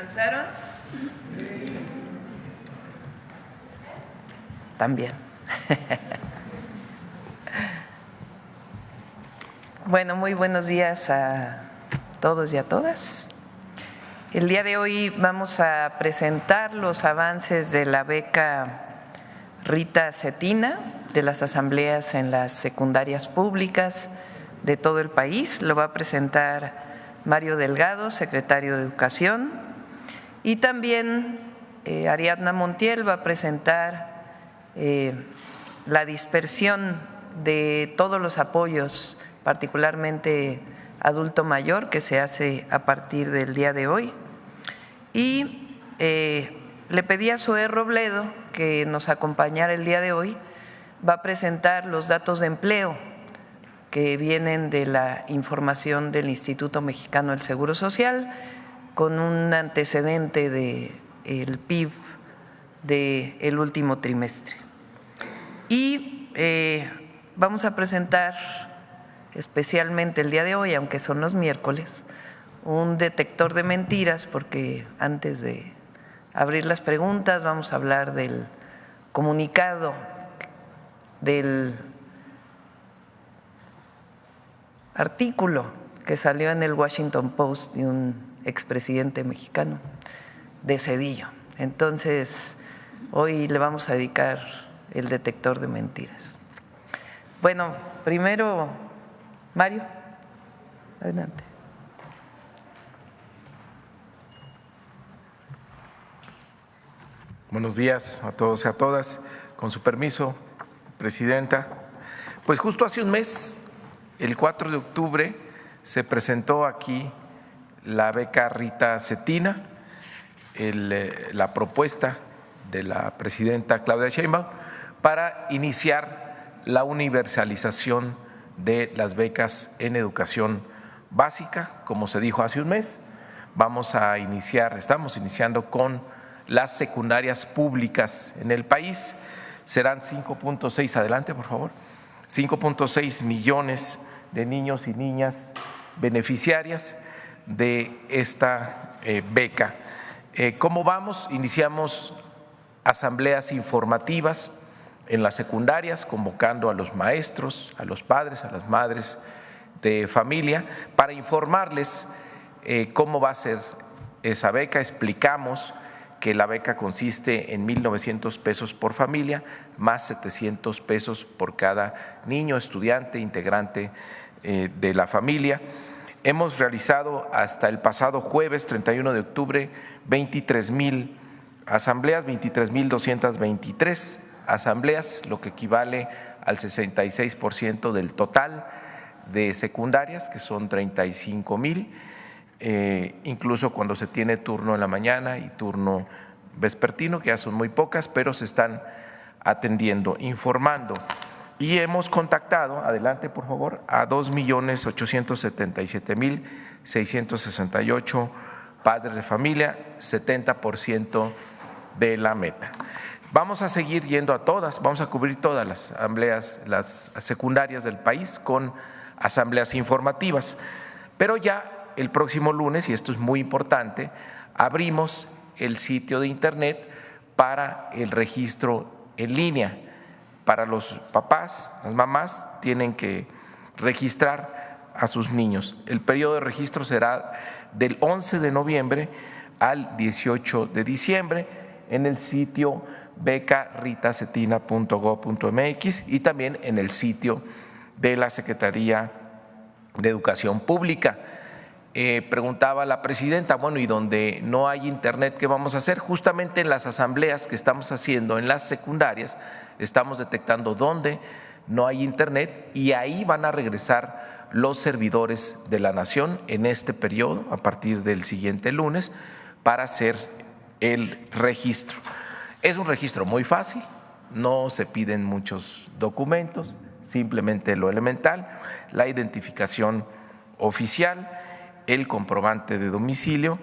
¿Alcanzaron? También. Bueno, muy buenos días a todos y a todas. El día de hoy vamos a presentar los avances de la beca Rita Cetina de las asambleas en las secundarias públicas de todo el país. Lo va a presentar Mario Delgado, secretario de Educación, y también Ariadna Montiel va a presentar la dispersión de todos los apoyos, particularmente adulto mayor, que se hace a partir del día de hoy. Y le pedí a Zoé Robledo que nos acompañara el día de hoy. Va a presentar los datos de empleo que vienen de la información del Instituto Mexicano del Seguro Social, con un antecedente del PIB del último trimestre. Y vamos a presentar especialmente el día de hoy, aunque son los miércoles, un detector de mentiras, porque antes de abrir las preguntas vamos a hablar del comunicado del artículo que salió en el Washington Post de un expresidente mexicano, de Zedillo. Entonces, hoy le vamos a dedicar el detector de mentiras. Bueno, primero, Mario, adelante. Buenos días a todos y a todas. Con su permiso, Presidenta. Pues justo hace un mes, el 4 de octubre, se presentó aquí la beca Rita Cetina, la propuesta de la presidenta Claudia Sheinbaum para iniciar la universalización de las becas en educación básica. Como se dijo hace un mes, estamos iniciando con las secundarias públicas en el país. Serán 5.6, adelante por favor, 5.6 millones de niños y niñas beneficiarias de esta beca. ¿Cómo vamos? Iniciamos asambleas informativas en las secundarias, convocando a los maestros, a los padres, a las madres de familia, para informarles cómo va a ser esa beca. Explicamos que la beca consiste en 1,900 pesos por familia, más 700 pesos por cada niño, estudiante, integrante de la familia. Hemos realizado hasta el pasado jueves 31 de octubre 23,000 asambleas, 23,223 asambleas, lo que equivale al 66% del total de secundarias, que son 35,000. Incluso cuando se tiene turno en la mañana y turno vespertino, que ya son muy pocas, pero se están atendiendo, informando. Y hemos contactado, adelante por favor, a 2,877,668 padres de familia, 70% de la meta. Vamos a seguir yendo a todas, vamos a cubrir todas las asambleas, las secundarias del país con asambleas informativas, pero ya el próximo lunes, y esto es muy importante, abrimos el sitio de internet para el registro en línea. Para los papás, las mamás tienen que registrar a sus niños. El periodo de registro será del 11 de noviembre al 18 de diciembre en el sitio becaritacetina.gov.mx y también en el sitio de la Secretaría de Educación Pública. Preguntaba la presidenta, bueno, y donde no hay internet, ¿qué vamos a hacer? Justamente en las asambleas que estamos haciendo en las secundarias, estamos detectando dónde no hay internet y ahí van a regresar los servidores de la Nación en este periodo, a partir del siguiente lunes, para hacer el registro. Es un registro muy fácil, no se piden muchos documentos, simplemente lo elemental, la identificación oficial, el comprobante de domicilio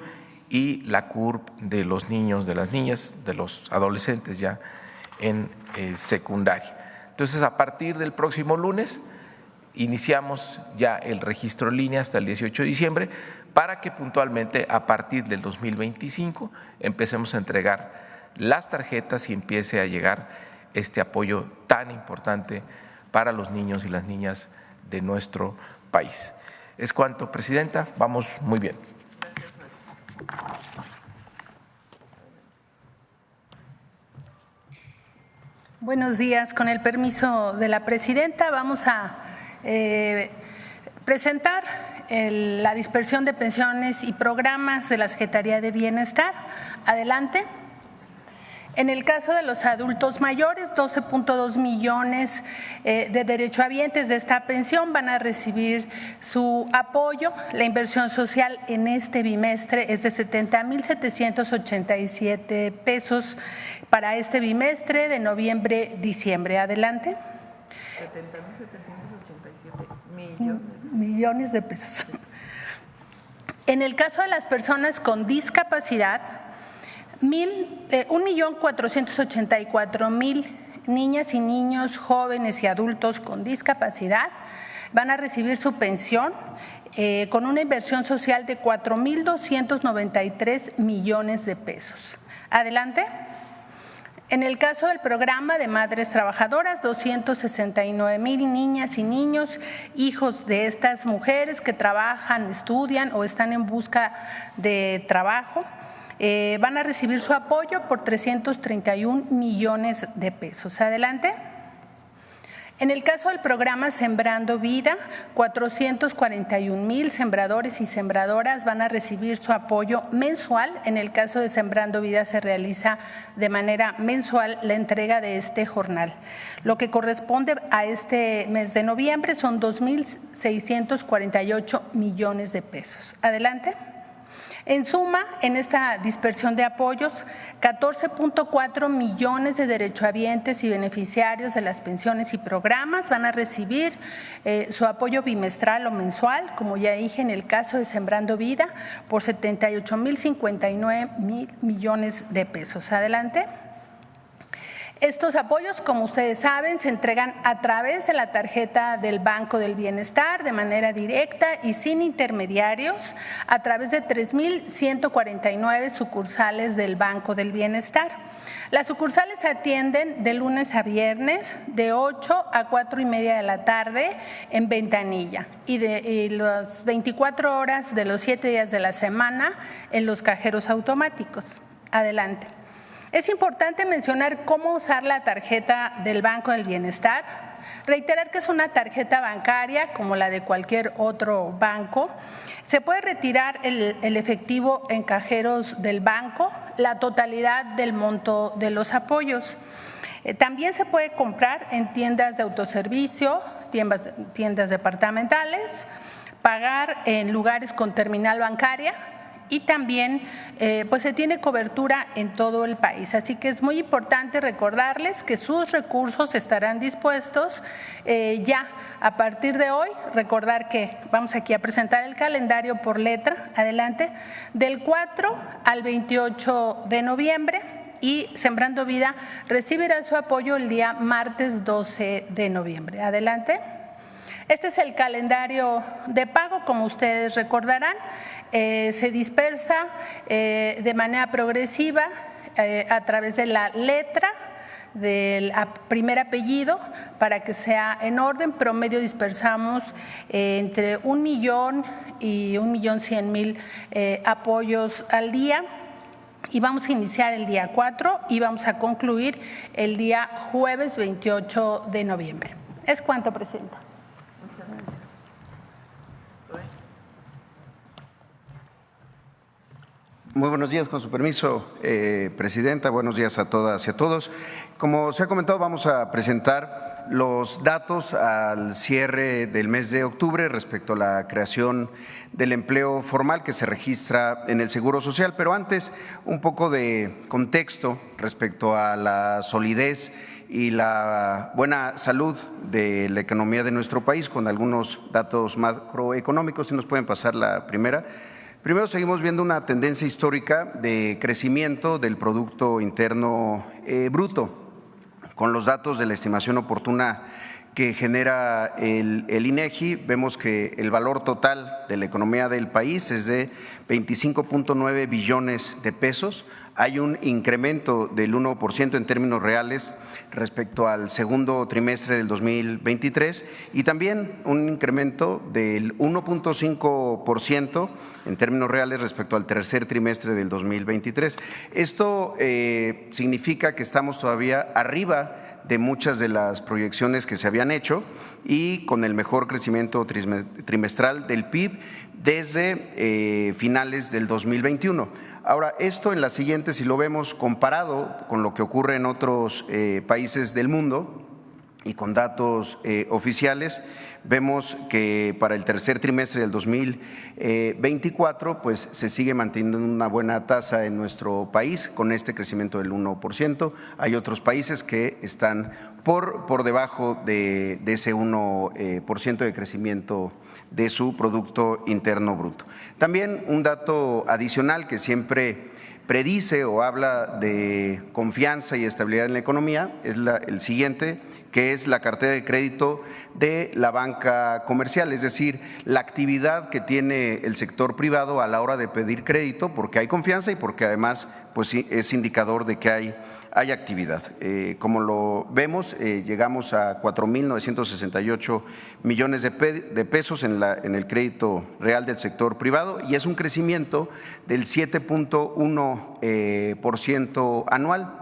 y la CURP de los niños, de las niñas, de los adolescentes ya en secundaria. Entonces, a partir del próximo lunes iniciamos ya el registro en línea hasta el 18 de diciembre para que puntualmente a partir del 2025 empecemos a entregar las tarjetas y empiece a llegar este apoyo tan importante para los niños y las niñas de nuestro país. Es cuanto, Presidenta. Vamos muy bien. Buenos días. Con el permiso de la Presidenta, vamos a presentar la dispersión de pensiones y programas de la Secretaría de Bienestar. Adelante. En el caso de los adultos mayores, 12.2 millones de derechohabientes de esta pensión van a recibir su apoyo. La inversión social en este bimestre es de 70,787 pesos para este bimestre de noviembre-diciembre. Adelante. 70,787 millones de pesos. En el caso de las personas con discapacidad, 1,484,000 niñas y niños, jóvenes y adultos con discapacidad van a recibir su pensión con una inversión social de 4,293 millones de pesos. Adelante. En el caso del programa de madres trabajadoras, 269,000 niñas y niños, hijos de estas mujeres que trabajan, estudian o están en busca de trabajo, van a recibir su apoyo por 331 millones de pesos. Adelante. En el caso del programa Sembrando Vida, 441,000 sembradores y sembradoras van a recibir su apoyo mensual. En el caso de Sembrando Vida se realiza de manera mensual la entrega de este jornal. Lo que corresponde a este mes de noviembre son 2,648 millones de pesos. Adelante. En suma, en esta dispersión de apoyos, 14.4 millones de derechohabientes y beneficiarios de las pensiones y programas van a recibir su apoyo bimestral o mensual, como ya dije, en el caso de Sembrando Vida, por 78,059 millones de pesos. Adelante. Estos apoyos, como ustedes saben, se entregan a través de la tarjeta del Banco del Bienestar de manera directa y sin intermediarios a través de 3,149 sucursales del Banco del Bienestar. Las sucursales se atienden de lunes a viernes de 8 a 4:30 de la tarde en ventanilla y las 24 horas de los 7 días de la semana en los cajeros automáticos. Adelante. Es importante mencionar cómo usar la tarjeta del Banco del Bienestar. Reiterar que es una tarjeta bancaria como la de cualquier otro banco. Se puede retirar el efectivo en cajeros del banco, la totalidad del monto de los apoyos. También se puede comprar en tiendas de autoservicio, tiendas departamentales, pagar en lugares con terminal bancaria. Y también pues se tiene cobertura en todo el país. Así que es muy importante recordarles que sus recursos estarán dispuestos ya a partir de hoy. Recordar que vamos aquí a presentar el calendario por letra, adelante, del 4 al 28 de noviembre y Sembrando Vida recibirá su apoyo el día martes 12 de noviembre. Adelante. Este es el calendario de pago, como ustedes recordarán, se dispersa de manera progresiva a través de la letra del primer apellido para que sea en orden. Promedio dispersamos entre 1 millón y 1,100,000 apoyos al día. Y vamos a iniciar el día 4 y vamos a concluir el día jueves 28 de noviembre. Es cuanto, Presidenta. Muy buenos días, con su permiso, Presidenta. Buenos días a todas y a todos. Como se ha comentado, vamos a presentar los datos al cierre del mes de octubre respecto a la creación del empleo formal que se registra en el Seguro Social. Pero antes, un poco de contexto respecto a la solidez y la buena salud de la economía de nuestro país, con algunos datos macroeconómicos. Si nos pueden pasar la primera. Primero, seguimos viendo una tendencia histórica de crecimiento del Producto Interno Bruto, con los datos de la estimación oportuna que genera el INEGI, vemos que el valor total de la economía del país es de 25.9 billones de pesos. Hay un incremento del 1% en términos reales respecto al segundo trimestre del 2023 y también un incremento del 1.5% en términos reales respecto al tercer trimestre del 2023. Esto significa que estamos todavía arriba de muchas de las proyecciones que se habían hecho y con el mejor crecimiento trimestral del PIB desde finales del 2021. Ahora, esto en la siguiente, si lo vemos comparado con lo que ocurre en otros países del mundo y con datos oficiales, vemos que para el tercer trimestre del 2024 pues se sigue manteniendo una buena tasa en nuestro país con este crecimiento del 1%. Hay otros países que están por debajo de ese 1% de crecimiento de su Producto Interno Bruto. También un dato adicional que siempre predice o habla de confianza y estabilidad en la economía es el siguiente, que es la cartera de crédito de la banca comercial, es decir, la actividad que tiene el sector privado a la hora de pedir crédito, porque hay confianza y porque además pues, es indicador de que hay actividad. Como lo vemos, llegamos a 4.968 millones de pesos en el crédito real del sector privado y es un crecimiento del 7.1% anual.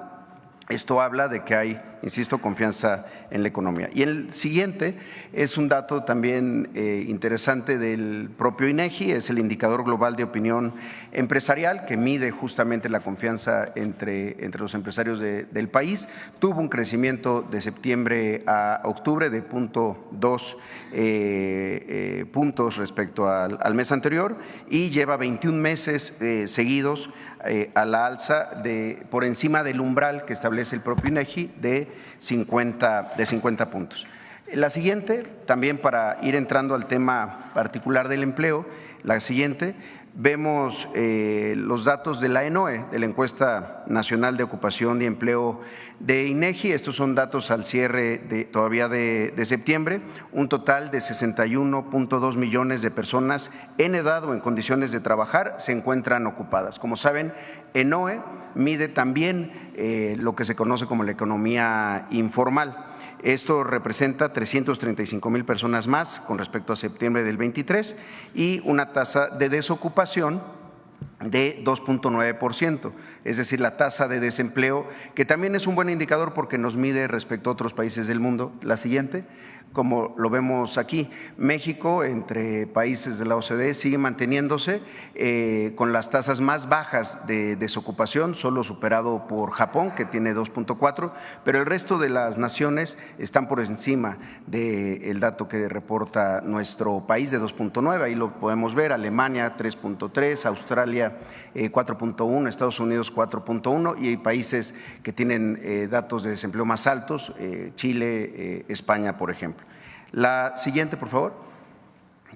Esto habla de que hay, insisto, confianza en la economía. Y el siguiente es un dato también interesante del propio INEGI, es el indicador global de opinión empresarial que mide justamente la confianza entre los empresarios del país. Tuvo un crecimiento de septiembre a octubre de 0.2 puntos respecto al mes anterior y lleva 21 meses seguidos a la alza por encima del umbral que establece el propio INEGI de 50 puntos. La siguiente, también para ir entrando al tema particular del empleo, la siguiente, vemos los datos de la ENOE, de la Encuesta Nacional de Ocupación y Empleo de INEGI. Estos son datos al cierre todavía de septiembre, un total de 61.2 millones de personas en edad o en condiciones de trabajar se encuentran ocupadas. Como saben, ENOE mide también lo que se conoce como la economía informal. Esto representa 335,000 personas más con respecto a septiembre del 23 y una tasa de desocupación de 2.9%, es decir, la tasa de desempleo, que también es un buen indicador porque nos mide respecto a otros países del mundo. La siguiente, como lo vemos aquí, México, entre países de la OCDE, sigue manteniéndose con las tasas más bajas de desocupación, solo superado por Japón, que tiene 2.4, pero el resto de las naciones están por encima del dato que reporta nuestro país de 2.9, ahí lo podemos ver, Alemania 3.3, Australia 4.1, Estados Unidos 4.1 y hay países que tienen datos de desempleo más altos, Chile, España, por ejemplo. La siguiente, por favor.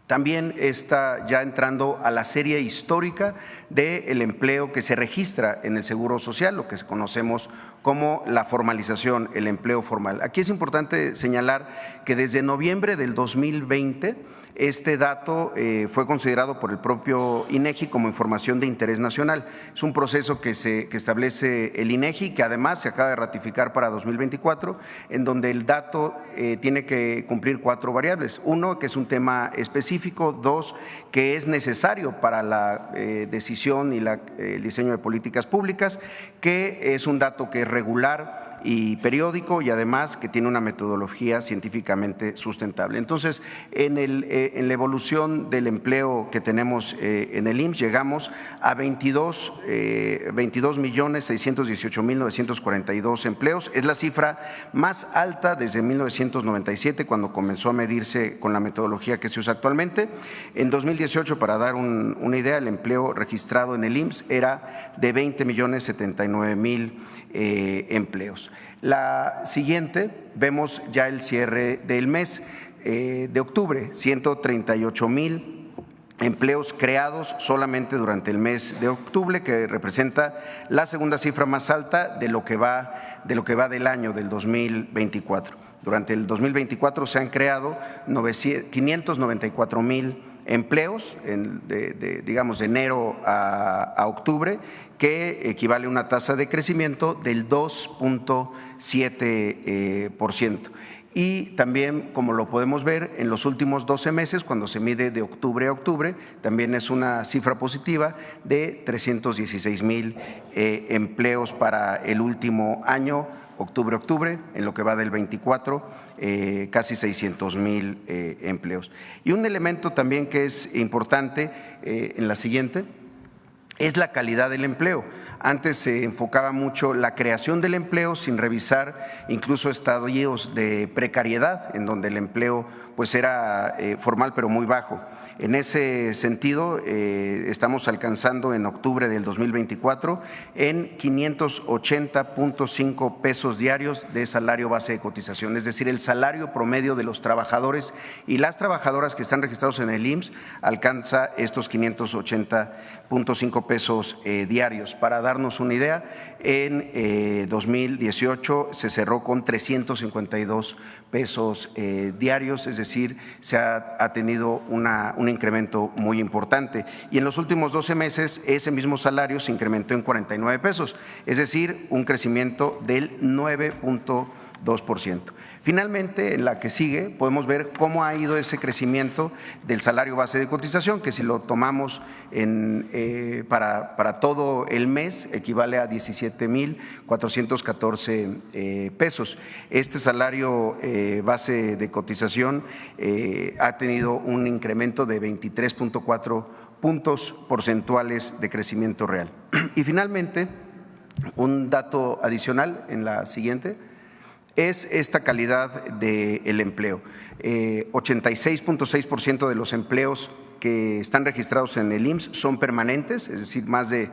También está ya entrando a la serie histórica del empleo que se registra en el Seguro Social, lo que conocemos como la formalización, el empleo formal. Aquí es importante señalar que desde noviembre del 2020 este dato fue considerado por el propio INEGI como información de interés nacional. Es un proceso que establece el INEGI, que además se acaba de ratificar para 2024, en donde el dato tiene que cumplir 4 variables. 1, que es un tema específico. 2, que es necesario para la decisión y el diseño de políticas públicas, que es un dato que es regular y periódico y además que tiene una metodología científicamente sustentable. Entonces, en la evolución del empleo que tenemos en el IMSS llegamos a 22.618.942 empleos. Es la cifra más alta desde 1997, cuando comenzó a medirse con la metodología que se usa actualmente. En 2018, para dar una idea, el empleo registrado en el IMSS era de 20.079.000 empleos. La siguiente, vemos ya el cierre del mes de octubre, 138,000 empleos creados solamente durante el mes de octubre, que representa la segunda cifra más alta de lo que va del año del 2024. Durante el 2024 se han creado 594,000 empleos, digamos de enero a octubre, que equivale a una tasa de crecimiento del 2.7%. Y también, como lo podemos ver, en los últimos 12 meses, cuando se mide de octubre a octubre, también es una cifra positiva de 316,000 empleos para el último año, octubre, en lo que va del 24, casi 600,000 empleos. Y un elemento también que es importante en la siguiente es la calidad del empleo. Antes se enfocaba mucho la creación del empleo sin revisar incluso estadios de precariedad, en donde el empleo pues era formal pero muy bajo. En ese sentido, estamos alcanzando en octubre del 2024 en 580.5 pesos diarios de salario base de cotización, es decir, el salario promedio de los trabajadores y las trabajadoras que están registrados en el IMSS alcanza estos 580.5 pesos diarios. Para darnos una idea, en 2018 se cerró con 352 pesos diarios, es decir, se ha tenido un incremento muy importante. Y en los últimos 12 meses ese mismo salario se incrementó en 49 pesos, es decir, un crecimiento del 9.2%. Finalmente, en la que sigue, podemos ver cómo ha ido ese crecimiento del salario base de cotización, que si lo tomamos para todo el mes, equivale a 17,414 pesos. Este salario base de cotización ha tenido un incremento de 23.4 puntos porcentuales de crecimiento real. Y finalmente, un dato adicional en la siguiente es esta calidad del empleo. 86.6% de los empleos que están registrados en el IMSS son permanentes, es decir, más de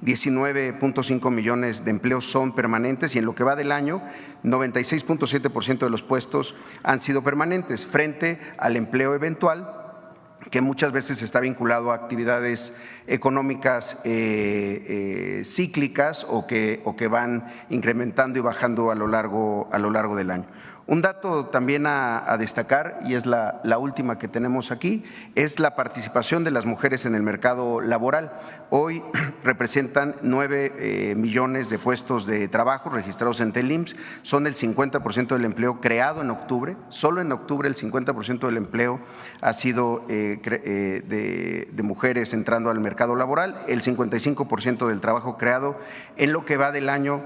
19.5 millones de empleos son permanentes, y en lo que va del año, 96.7% de los puestos han sido permanentes, frente al empleo eventual, que muchas veces está vinculado a actividades económicas cíclicas o que van incrementando y bajando a lo largo del año. Un dato también a destacar, y es la última que tenemos aquí, es la participación de las mujeres en el mercado laboral. Hoy representan 9 millones de puestos de trabajo registrados en el IMSS, son el 50% del empleo creado en octubre. Solo en octubre el 50% del empleo ha sido de mujeres entrando al mercado laboral, el 55% del trabajo creado en lo que va del año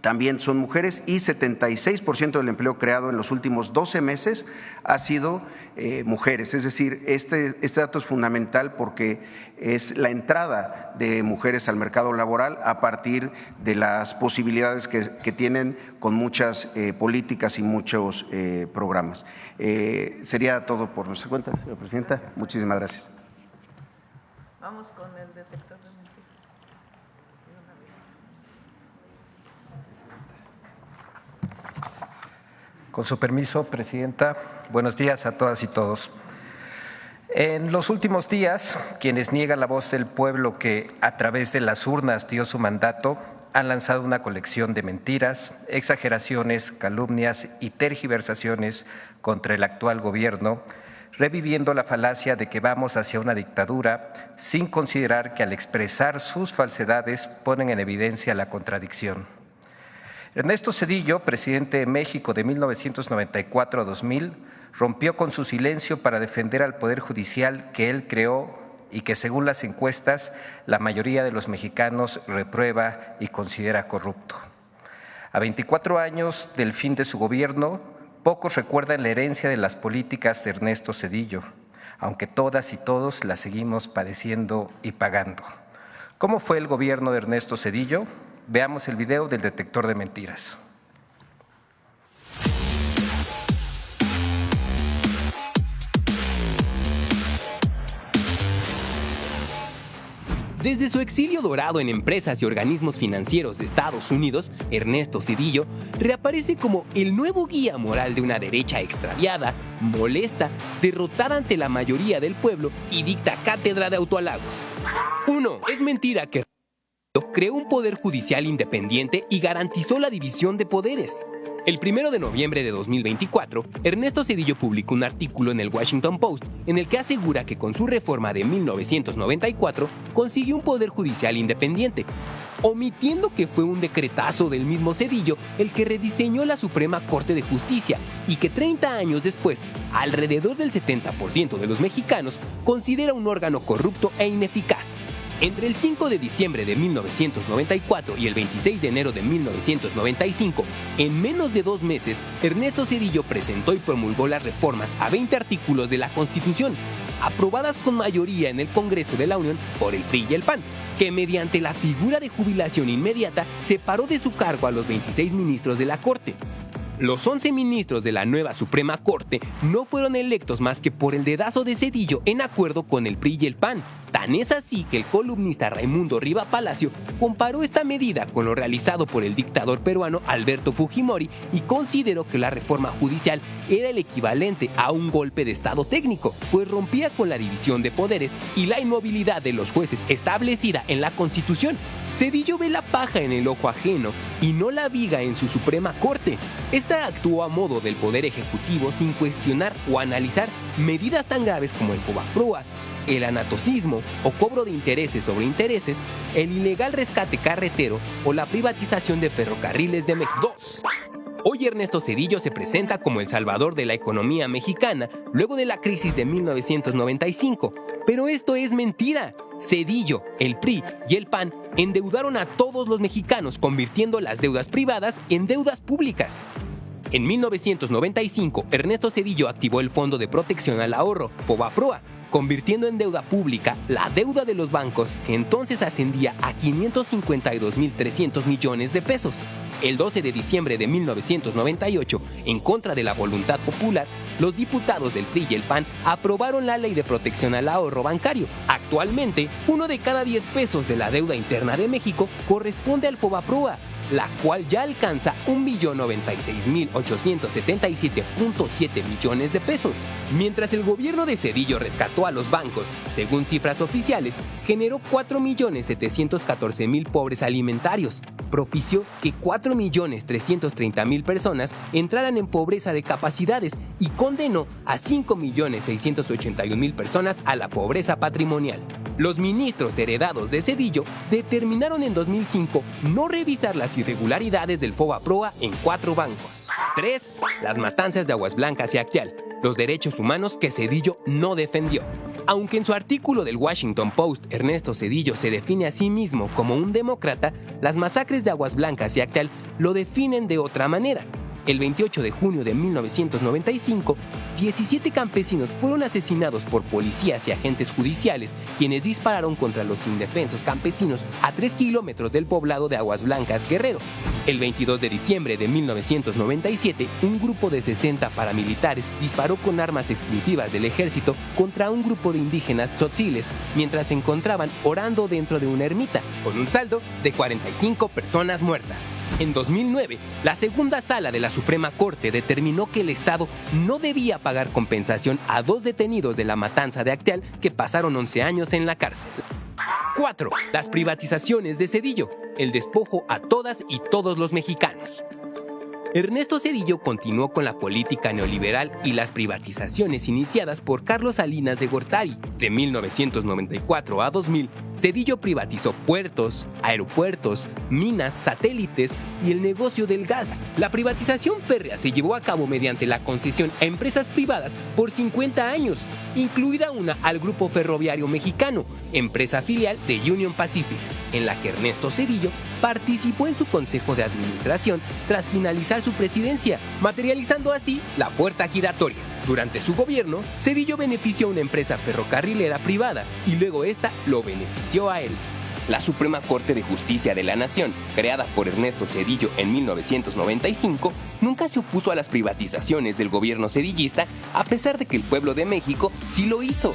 también son mujeres, y 76% del empleo creado en los últimos 12 meses ha sido mujeres. Es decir, este dato es fundamental porque es la entrada de mujeres al mercado laboral a partir de las posibilidades que tienen con muchas políticas y muchos programas. Sería todo por nuestra cuenta, señora presidenta. Muchísimas gracias. Vamos con el detector de mentiras. Con su permiso, presidenta, buenos días a todas y todos. En los últimos días, quienes niegan la voz del pueblo que a través de las urnas dio su mandato, han lanzado una colección de mentiras, exageraciones, calumnias y tergiversaciones contra el actual gobierno, reviviendo la falacia de que vamos hacia una dictadura, sin considerar que al expresar sus falsedades ponen en evidencia la contradicción. Ernesto Zedillo, presidente de México de 1994 a 2000, rompió con su silencio para defender al Poder Judicial que él creó y que, según las encuestas, la mayoría de los mexicanos reprueba y considera corrupto. A 24 años del fin de su gobierno, pocos recuerdan la herencia de las políticas de Ernesto Zedillo, aunque todas y todos la seguimos padeciendo y pagando. ¿Cómo fue el gobierno de Ernesto Zedillo? Veamos el video del detector de mentiras. Desde su exilio dorado en empresas y organismos financieros de Estados Unidos, Ernesto Zedillo reaparece como el nuevo guía moral de una derecha extraviada, molesta, derrotada ante la mayoría del pueblo y dicta cátedra de autohalagos. 1. Es mentira que creó un poder judicial independiente y garantizó la división de poderes. El 1 de noviembre de 2024, Ernesto Zedillo publicó un artículo en el Washington Post en el que asegura que con su reforma de 1994 consiguió un poder judicial independiente, omitiendo que fue un decretazo del mismo Zedillo el que rediseñó la Suprema Corte de Justicia y que 30 años después, alrededor del 70% de los mexicanos considera un órgano corrupto e ineficaz. Entre el 5 de diciembre de 1994 y el 26 de enero de 1995, en menos de 2 meses, Ernesto Zedillo presentó y promulgó las reformas a 20 artículos de la Constitución, aprobadas con mayoría en el Congreso de la Unión por el PRI y el PAN, que mediante la figura de jubilación inmediata separó de su cargo a los 26 ministros de la Corte. Los 11 ministros de la nueva Suprema Corte no fueron electos más que por el dedazo de Zedillo en acuerdo con el PRI y el PAN. Tan es así que el columnista Raimundo Riva Palacio comparó esta medida con lo realizado por el dictador peruano Alberto Fujimori y consideró que la reforma judicial era el equivalente a un golpe de Estado técnico, pues rompía con la división de poderes y la inmovilidad de los jueces establecida en la Constitución. Zedillo ve la paja en el ojo ajeno y no la viga en su Suprema Corte. Esta actuó a modo del Poder Ejecutivo sin cuestionar o analizar medidas tan graves como el Fobaproa, el anatocismo o cobro de intereses sobre intereses, el ilegal rescate carretero o la privatización de ferrocarriles de México. 2. Hoy Ernesto Zedillo se presenta como el salvador de la economía mexicana luego de la crisis de 1995, pero esto es mentira. Zedillo, el PRI y el PAN endeudaron a todos los mexicanos, convirtiendo las deudas privadas en deudas públicas. En 1995, Ernesto Zedillo activó el Fondo de Protección al Ahorro, Fobaproa, convirtiendo en deuda pública la deuda de los bancos, que entonces ascendía a 552.300 millones de pesos. El 12 de diciembre de 1998, en contra de la voluntad popular, los diputados del PRI y el PAN aprobaron la Ley de Protección al Ahorro Bancario. Actualmente, 1 de cada 10 pesos de la deuda interna de México corresponde al Fobaproa, la cual ya alcanza 1.096.877.7 millones de pesos. Mientras el gobierno de Zedillo rescató a los bancos, según cifras oficiales, generó 4.714.000 pobres alimentarios, propició que 4.330.000 personas entraran en pobreza de capacidades y condenó a 5.681.000 personas a la pobreza patrimonial. Los ministros heredados de Zedillo determinaron en 2005 no revisar las irregularidades del Fobaproa en 4 bancos. 3. Las matanzas de Aguas Blancas y Acteal, los derechos humanos que Zedillo no defendió. Aunque en su artículo del Washington Post Ernesto Zedillo se define a sí mismo como un demócrata, las masacres de Aguas Blancas y Acteal lo definen de otra manera. El 28 de junio de 1995, 17 campesinos fueron asesinados por policías y agentes judiciales, quienes dispararon contra los indefensos campesinos a 3 kilómetros del poblado de Aguas Blancas, Guerrero. El 22 de diciembre de 1997, un grupo de 60 paramilitares disparó con armas explosivas del ejército contra un grupo de indígenas tzotziles mientras se encontraban orando dentro de una ermita, con un saldo de 45 personas muertas. En 2009, la segunda sala de la Suprema Corte determinó que el Estado no debía pagar compensación a 2 detenidos de la matanza de Acteal que pasaron 11 años en la cárcel. 4. Las privatizaciones de Zedillo, el despojo a todas y todos los mexicanos. Ernesto Zedillo continuó con la política neoliberal y las privatizaciones iniciadas por Carlos Salinas de Gortari. De 1994 a 2000, Zedillo privatizó puertos, aeropuertos, minas, satélites y el negocio del gas. La privatización férrea se llevó a cabo mediante la concesión a empresas privadas por 50 años, incluida una al Grupo Ferroviario Mexicano, empresa filial de Union Pacific, en la que Ernesto Zedillo participó en su consejo de administración tras finalizar su presidencia, materializando así la puerta giratoria. Durante su gobierno, Zedillo benefició a una empresa ferrocarrilera privada y luego esta lo benefició a él. La Suprema Corte de Justicia de la Nación, creada por Ernesto Zedillo en 1995, nunca se opuso a las privatizaciones del gobierno zedillista, a pesar de que el pueblo de México sí lo hizo.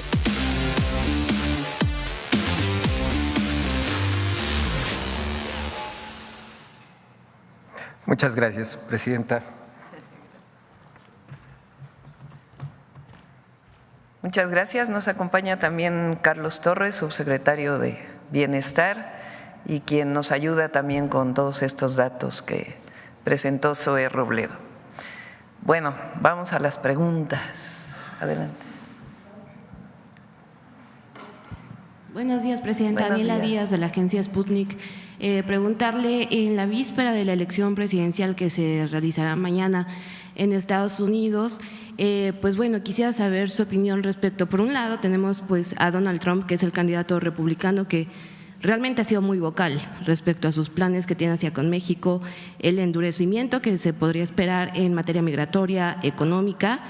Muchas gracias, Presidenta. Muchas gracias. Nos acompaña también Carlos Torres, subsecretario de Bienestar, y quien nos ayuda también con todos estos datos que presentó Zoe Robledo. Bueno, vamos a las preguntas. Adelante. Buenos días, presidenta. Buenos Daniela días. Díaz, de la agencia Sputnik. Preguntarle, en la víspera de la elección presidencial que se realizará mañana en Estados Unidos, pues bueno, quisiera saber su opinión respecto. Por un lado, tenemos pues a Donald Trump, que es el candidato republicano que realmente ha sido muy vocal respecto a sus planes que tiene hacia con México, el endurecimiento que se podría esperar en materia migratoria, económica.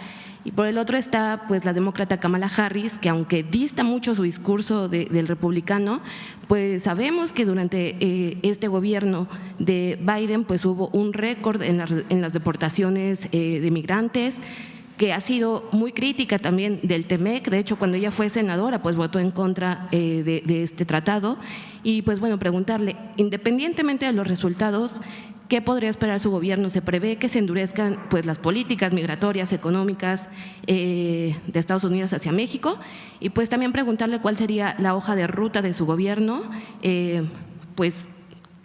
Y por el otro está pues la demócrata Kamala Harris, que aunque dista mucho su discurso del republicano, pues sabemos que durante este gobierno de Biden pues hubo un récord en las deportaciones de migrantes, que ha sido muy crítica también del TEMEC. De hecho, cuando ella fue senadora, pues votó en contra de este tratado. Y pues bueno, preguntarle, independientemente de los resultados, ¿qué podría esperar su gobierno? ¿Se prevé que se endurezcan pues las políticas migratorias, económicas de Estados Unidos hacia México? Y pues también preguntarle cuál sería la hoja de ruta de su gobierno pues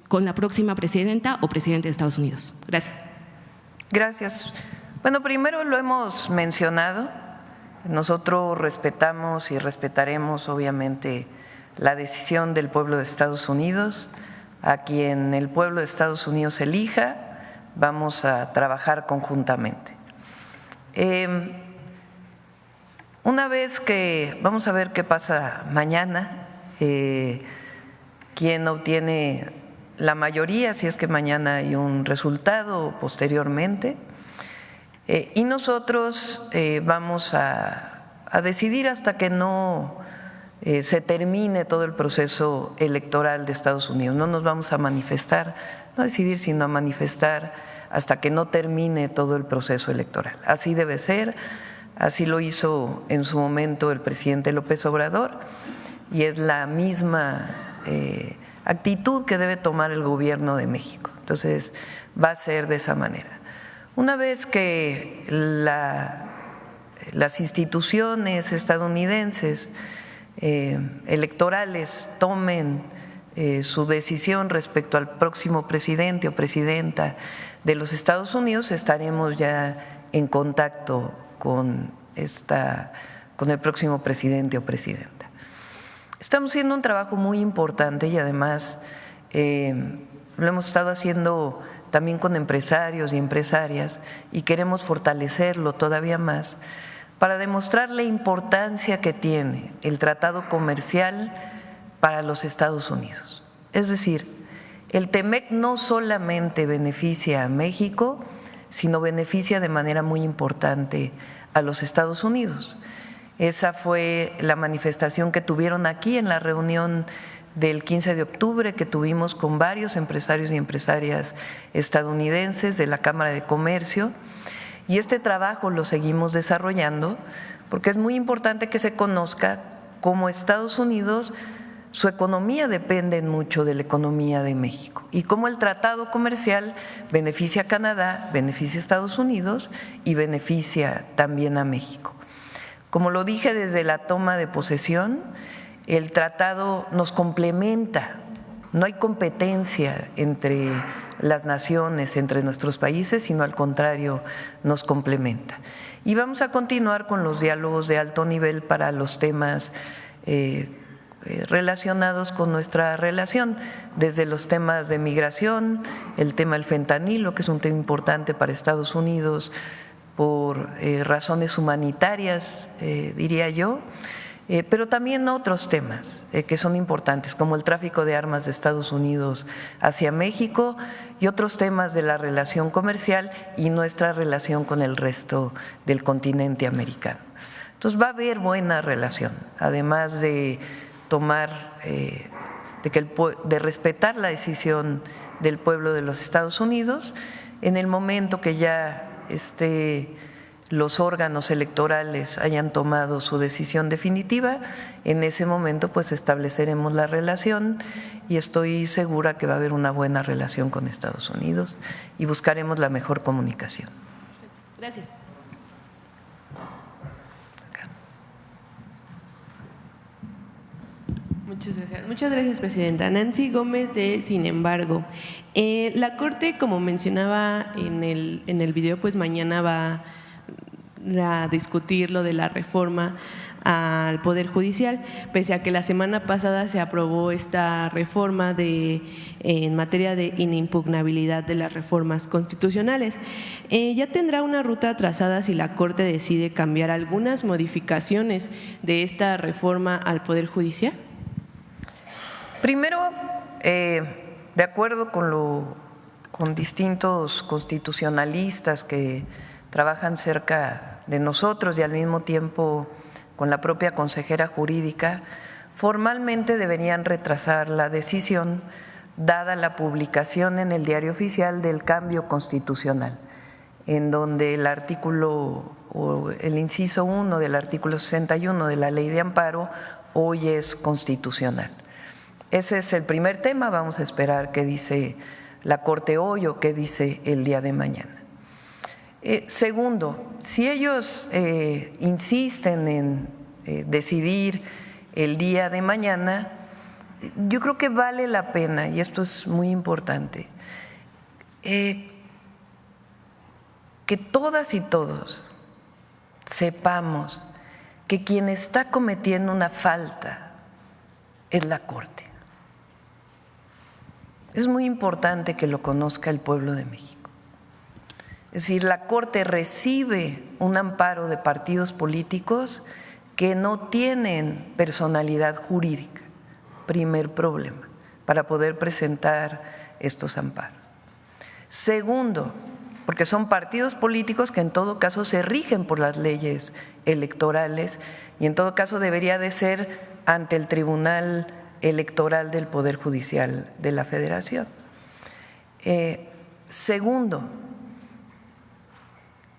con la próxima presidenta o presidente de Estados Unidos. Gracias. Gracias. Bueno, primero lo hemos mencionado, nosotros respetamos y respetaremos obviamente la decisión del pueblo de Estados Unidos. A quien el pueblo de Estados Unidos elija, vamos a trabajar conjuntamente. Una vez que, vamos a ver qué pasa mañana, quién obtiene la mayoría, si es que mañana hay un resultado posteriormente. Y nosotros vamos a decidir hasta que no se termine todo el proceso electoral de Estados Unidos. No nos vamos a manifestar, no a decidir, sino a manifestar hasta que no termine todo el proceso electoral. Así debe ser, así lo hizo en su momento el presidente López Obrador y es la misma actitud que debe tomar el gobierno de México. Entonces va a ser de esa manera. Una vez que las instituciones estadounidenses electorales tomen su decisión respecto al próximo presidente o presidenta de los Estados Unidos, estaremos ya en contacto con el próximo presidente o presidenta. Estamos haciendo un trabajo muy importante y además lo hemos estado haciendo también con empresarios y empresarias y queremos fortalecerlo todavía más para demostrar la importancia que tiene el tratado comercial para los Estados Unidos. Es decir, el TEMEC no solamente beneficia a México, sino beneficia de manera muy importante a los Estados Unidos. Esa fue la manifestación que tuvieron aquí en la reunión del 15 de octubre que tuvimos con varios empresarios y empresarias estadounidenses de la Cámara de Comercio. Y este trabajo lo seguimos desarrollando porque es muy importante que se conozca cómo Estados Unidos, su economía depende mucho de la economía de México y cómo el tratado comercial beneficia a Canadá, beneficia a Estados Unidos y beneficia también a México. Como lo dije desde la toma de posesión, el tratado nos complementa, no hay competencia entre las naciones, entre nuestros países, sino al contrario, nos complementa. Y vamos a continuar con los diálogos de alto nivel para los temas relacionados con nuestra relación, desde los temas de migración, el tema del fentanilo, que es un tema importante para Estados Unidos por razones humanitarias, diría yo, pero también otros temas que son importantes, como el tráfico de armas de Estados Unidos hacia México y otros temas de la relación comercial y nuestra relación con el resto del continente americano. Entonces va a haber buena relación, además de tomar, de respetar la decisión del pueblo de los Estados Unidos, en el momento que ya los órganos electorales hayan tomado su decisión definitiva, en ese momento pues estableceremos la relación y estoy segura que va a haber una buena relación con Estados Unidos y buscaremos la mejor comunicación. Gracias. Muchas gracias, presidenta. Nancy Gómez de Sin embargo. La Corte, como mencionaba en el video, pues mañana va a discutir lo de la reforma al Poder Judicial, pese a que la semana pasada se aprobó esta reforma en materia de inimpugnabilidad de las reformas constitucionales. ¿Ya tendrá una ruta trazada si la Corte decide cambiar algunas modificaciones de esta reforma al Poder Judicial? Primero, de acuerdo con distintos constitucionalistas que trabajan cerca de nosotros y al mismo tiempo con la propia consejera jurídica, formalmente deberían retrasar la decisión dada la publicación en el Diario Oficial del cambio constitucional, en donde el artículo o el inciso 1 del artículo 61 de la Ley de Amparo hoy es constitucional. Ese es el primer tema, vamos a esperar qué dice la Corte hoy o qué dice el día de mañana. Segundo, si ellos insisten en decidir el día de mañana, yo creo que vale la pena, y esto es muy importante, que todas y todos sepamos que quien está cometiendo una falta es la Corte. Es muy importante que lo conozca el pueblo de México. Es decir, la Corte recibe un amparo de partidos políticos que no tienen personalidad jurídica, primer problema, para poder presentar estos amparos. Segundo, porque son partidos políticos que en todo caso se rigen por las leyes electorales y en todo caso debería de ser ante el Tribunal Electoral del Poder Judicial de la Federación. Segundo,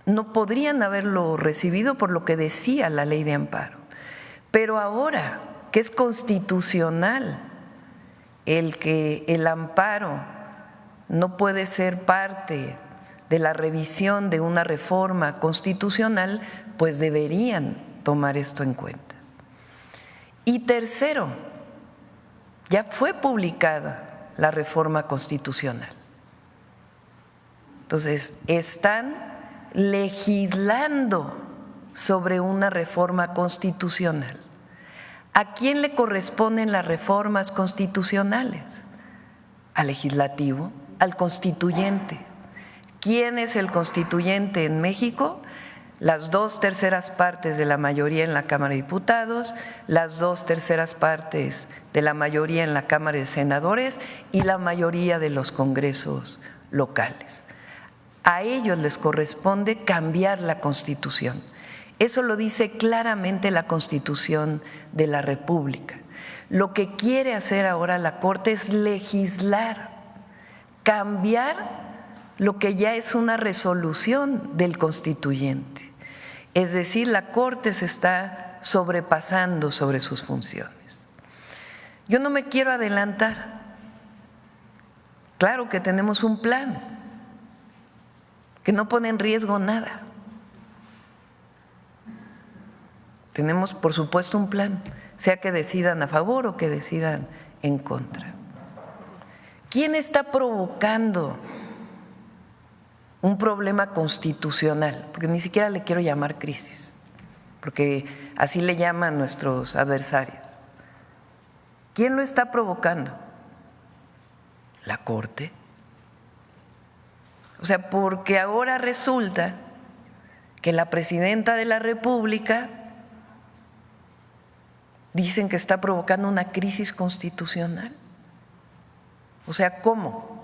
no podrían haberlo recibido por lo que decía la Ley de Amparo, pero ahora que es constitucional que el amparo no puede ser parte de la revisión de una reforma constitucional, pues deberían tomar esto en cuenta. Y tercero, ya fue publicada la reforma constitucional. Entonces, están legislando sobre una reforma constitucional. ¿A quién le corresponden las reformas constitucionales? Al legislativo, al constituyente. ¿Quién es el constituyente en México? Las 2/3 partes de la mayoría en la Cámara de Diputados, las 2/3 partes de la mayoría en la Cámara de Senadores y la mayoría de los congresos locales. A ellos les corresponde cambiar la Constitución. Eso lo dice claramente la Constitución de la República. Lo que quiere hacer ahora la Corte es legislar, cambiar lo que ya es una resolución del constituyente. Es decir, la Corte se está sobrepasando sobre sus funciones. Yo no me quiero adelantar. Claro que tenemos un plan que no pone en riesgo nada. Tenemos, por supuesto, un plan, sea que decidan a favor o que decidan en contra. ¿Quién está provocando un problema constitucional? Porque ni siquiera le quiero llamar crisis, porque así le llaman nuestros adversarios. ¿Quién lo está provocando? La Corte. O sea, porque ahora resulta que la presidenta de la República dicen que está provocando una crisis constitucional. O sea, ¿cómo?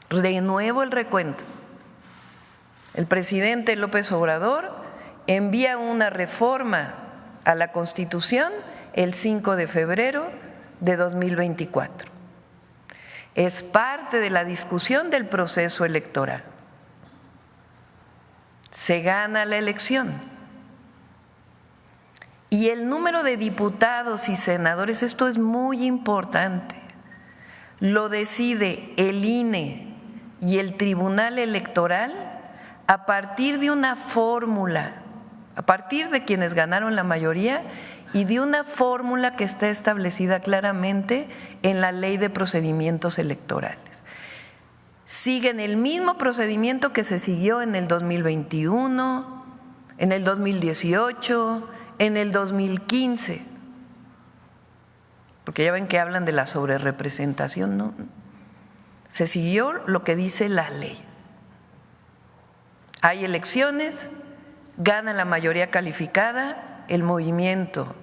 De nuevo el recuento. El presidente López Obrador envía una reforma a la Constitución el 5 de febrero de 2024. Es parte de la discusión del proceso electoral. Se gana la elección. Y el número de diputados y senadores, esto es muy importante, lo decide el INE y el Tribunal Electoral a partir de una fórmula a partir de quienes ganaron la mayoría y de una fórmula que está establecida claramente en la Ley de Procedimientos Electorales. Siguen el mismo procedimiento que se siguió en el 2021, en el 2018, en el 2015, porque ya ven que hablan de la sobrerepresentación, ¿no? Se siguió lo que dice la ley. Hay elecciones, gana la mayoría calificada el movimiento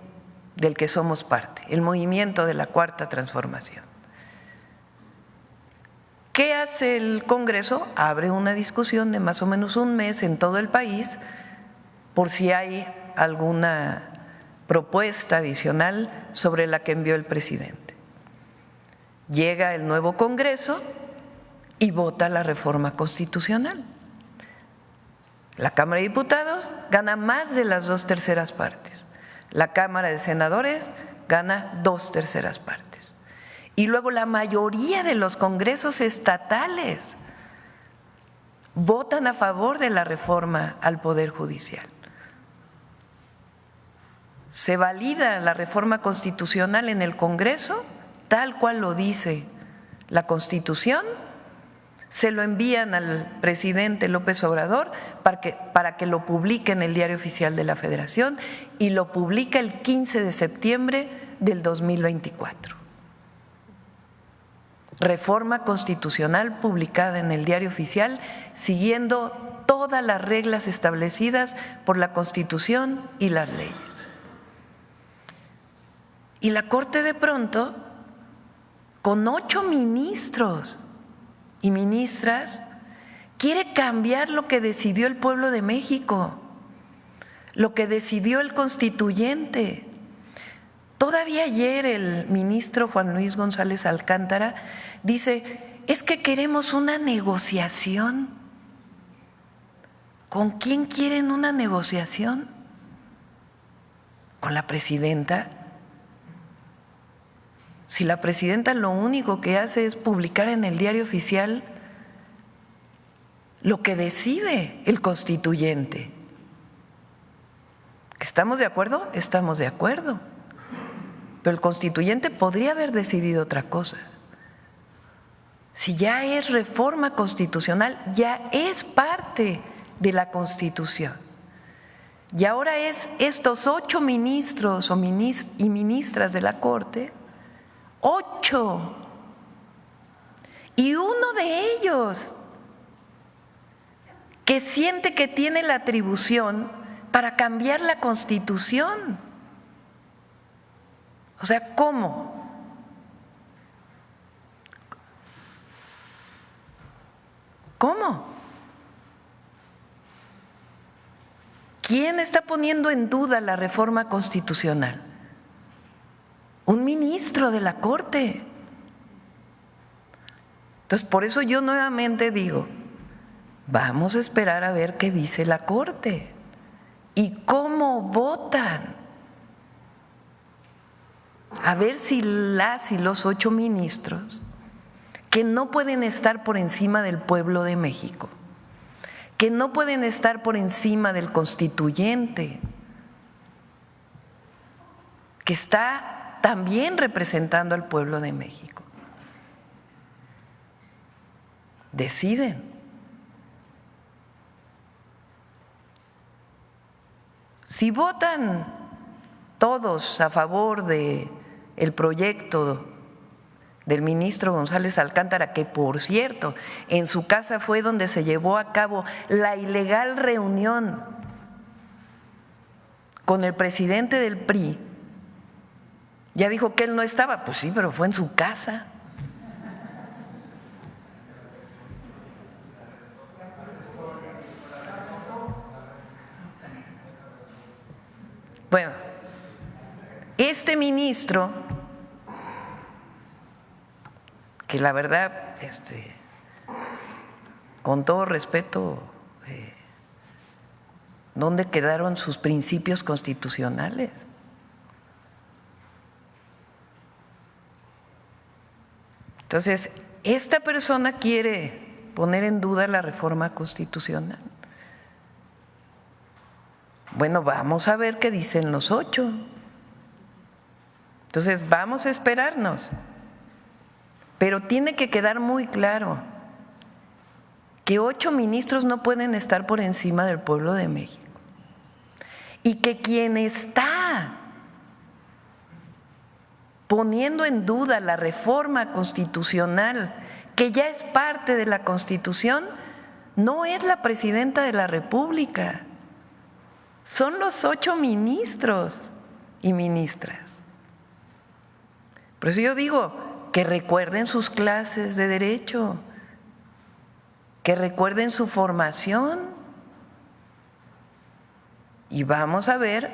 del que somos parte, el movimiento de la Cuarta Transformación. ¿Qué hace el Congreso? Abre una discusión de más o menos un mes en todo el país por si hay alguna propuesta adicional sobre la que envió el presidente. Llega el nuevo Congreso y vota la reforma constitucional. La Cámara de Diputados gana más de las 2/3 partes. La Cámara de Senadores gana 2/3 partes. Y luego la mayoría de los congresos estatales votan a favor de la reforma al Poder Judicial. Se valida la reforma constitucional en el Congreso, tal cual lo dice la Constitución, se lo envían al presidente López Obrador para que lo publique en el Diario Oficial de la Federación y lo publica el 15 de septiembre del 2024. Reforma constitucional publicada en el Diario Oficial siguiendo todas las reglas establecidas por la Constitución y las leyes. Y la Corte de pronto, con 8 ministros y ministras, quiere cambiar lo que decidió el pueblo de México, lo que decidió el constituyente. Todavía ayer el ministro Juan Luis González Alcántara dice, es que queremos una negociación. ¿Con quién quieren una negociación? ¿Con la presidenta? Si la presidenta lo único que hace es publicar en el Diario Oficial lo que decide el constituyente. ¿Estamos de acuerdo? Estamos de acuerdo. Pero el constituyente podría haber decidido otra cosa. Si ya es reforma constitucional, ya es parte de la Constitución. Y ahora es estos 8 ministros y ministras de la Corte, 8, y uno de ellos que siente que tiene la atribución para cambiar la Constitución. O sea, ¿cómo? ¿Cómo? ¿Quién está poniendo en duda la reforma constitucional? Un ministro de la Corte. Entonces, por eso yo nuevamente digo, vamos a esperar a ver qué dice la Corte y cómo votan. A ver si las y los 8 ministros, que no pueden estar por encima del pueblo de México, que no pueden estar por encima del constituyente, que está también representando al pueblo de México, deciden. Si votan todos a favor de el proyecto del ministro González Alcántara, que por cierto, en su casa fue donde se llevó a cabo la ilegal reunión con el presidente del PRI, ya dijo que él no estaba, pues sí, pero fue en su casa. Bueno, este ministro, que la verdad, con todo respeto, ¿dónde quedaron sus principios constitucionales? Entonces, esta persona quiere poner en duda la reforma constitucional. Bueno, vamos a ver qué dicen los 8. Entonces, vamos a esperarnos. Pero tiene que quedar muy claro que 8 ministros no pueden estar por encima del pueblo de México. Y que quien está poniendo en duda la reforma constitucional, que ya es parte de la Constitución, no es la presidenta de la República, son los 8 ministros y ministras. Por eso yo digo que recuerden sus clases de derecho, que recuerden su formación y vamos a ver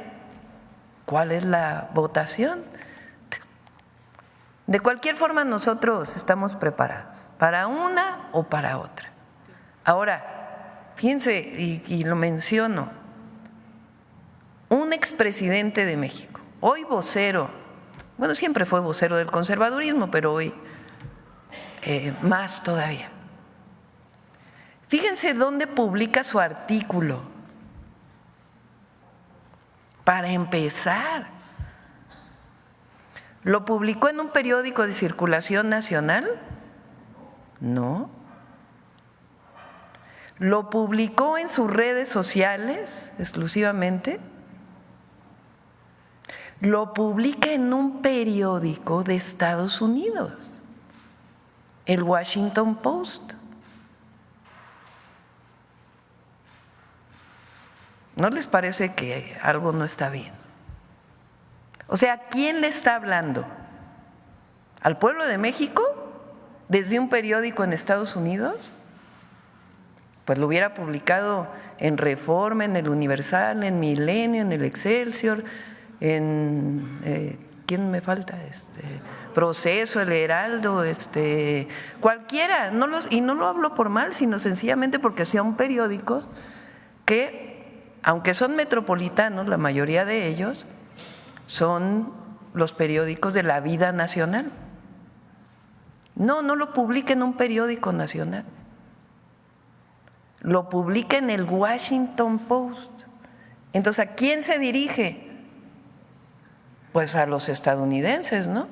cuál es la votación. De cualquier forma, nosotros estamos preparados para una o para otra. Ahora, fíjense, y lo menciono, un expresidente de México, hoy vocero, bueno, siempre fue vocero del conservadurismo, pero hoy más todavía. Fíjense dónde publica su artículo. Para empezar, ¿lo publicó en un periódico de circulación nacional? No. ¿Lo publicó en sus redes sociales exclusivamente? Lo publica en un periódico de Estados Unidos, el Washington Post. ¿No les parece que algo no está bien? O sea, ¿a quién le está hablando? ¿Al pueblo de México? ¿Desde un periódico en Estados Unidos? Pues lo hubiera publicado en Reforma, en el Universal, en Milenio, en el Excelsior, en ¿quién me falta? Proceso, el Heraldo, cualquiera. Y no lo hablo por mal, sino sencillamente porque son periódicos que, aunque son metropolitanos, la mayoría de ellos son los periódicos de la vida nacional. No lo publica en un periódico nacional. Lo publica en el Washington Post. Entonces, ¿a quién se dirige? Pues a los estadounidenses, ¿no?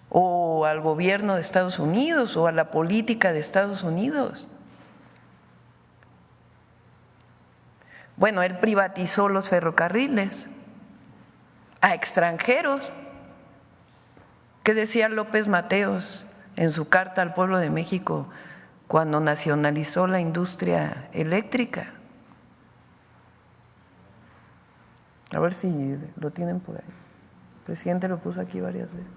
O al gobierno de Estados Unidos o a la política de Estados Unidos. Bueno, él privatizó los ferrocarriles a extranjeros. ¿Qué decía López Mateos en su carta al pueblo de México cuando nacionalizó la industria eléctrica? A ver si lo tienen por ahí. El presidente lo puso aquí varias veces.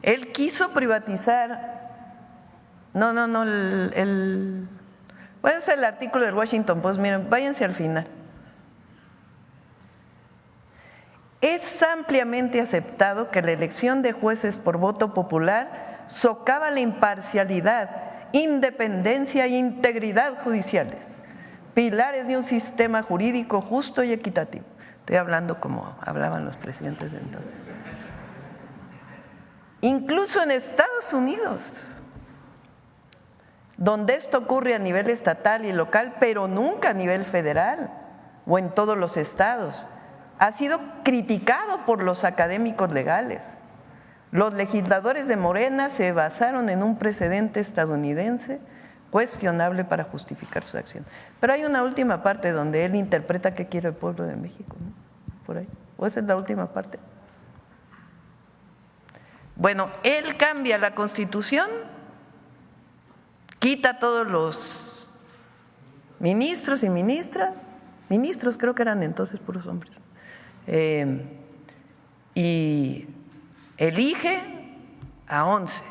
Él quiso privatizar. Bueno, es el artículo del Washington Post, miren, váyanse al final. Es ampliamente aceptado que la elección de jueces por voto popular socava la imparcialidad, independencia e integridad judiciales, pilares de un sistema jurídico justo y equitativo. Estoy hablando como hablaban los presidentes de entonces. Incluso en Estados Unidos, donde esto ocurre a nivel estatal y local, pero nunca a nivel federal o en todos los estados, ha sido criticado por los académicos legales. Los legisladores de Morena se basaron en un precedente estadounidense cuestionable para justificar su acción. Pero hay una última parte donde él interpreta qué quiere el pueblo de México, ¿no? Por ahí. ¿O esa es la última parte? Bueno, él cambia la Constitución, quita a todos los ministros y ministras, ministros creo que eran entonces puros hombres, y elige a 11,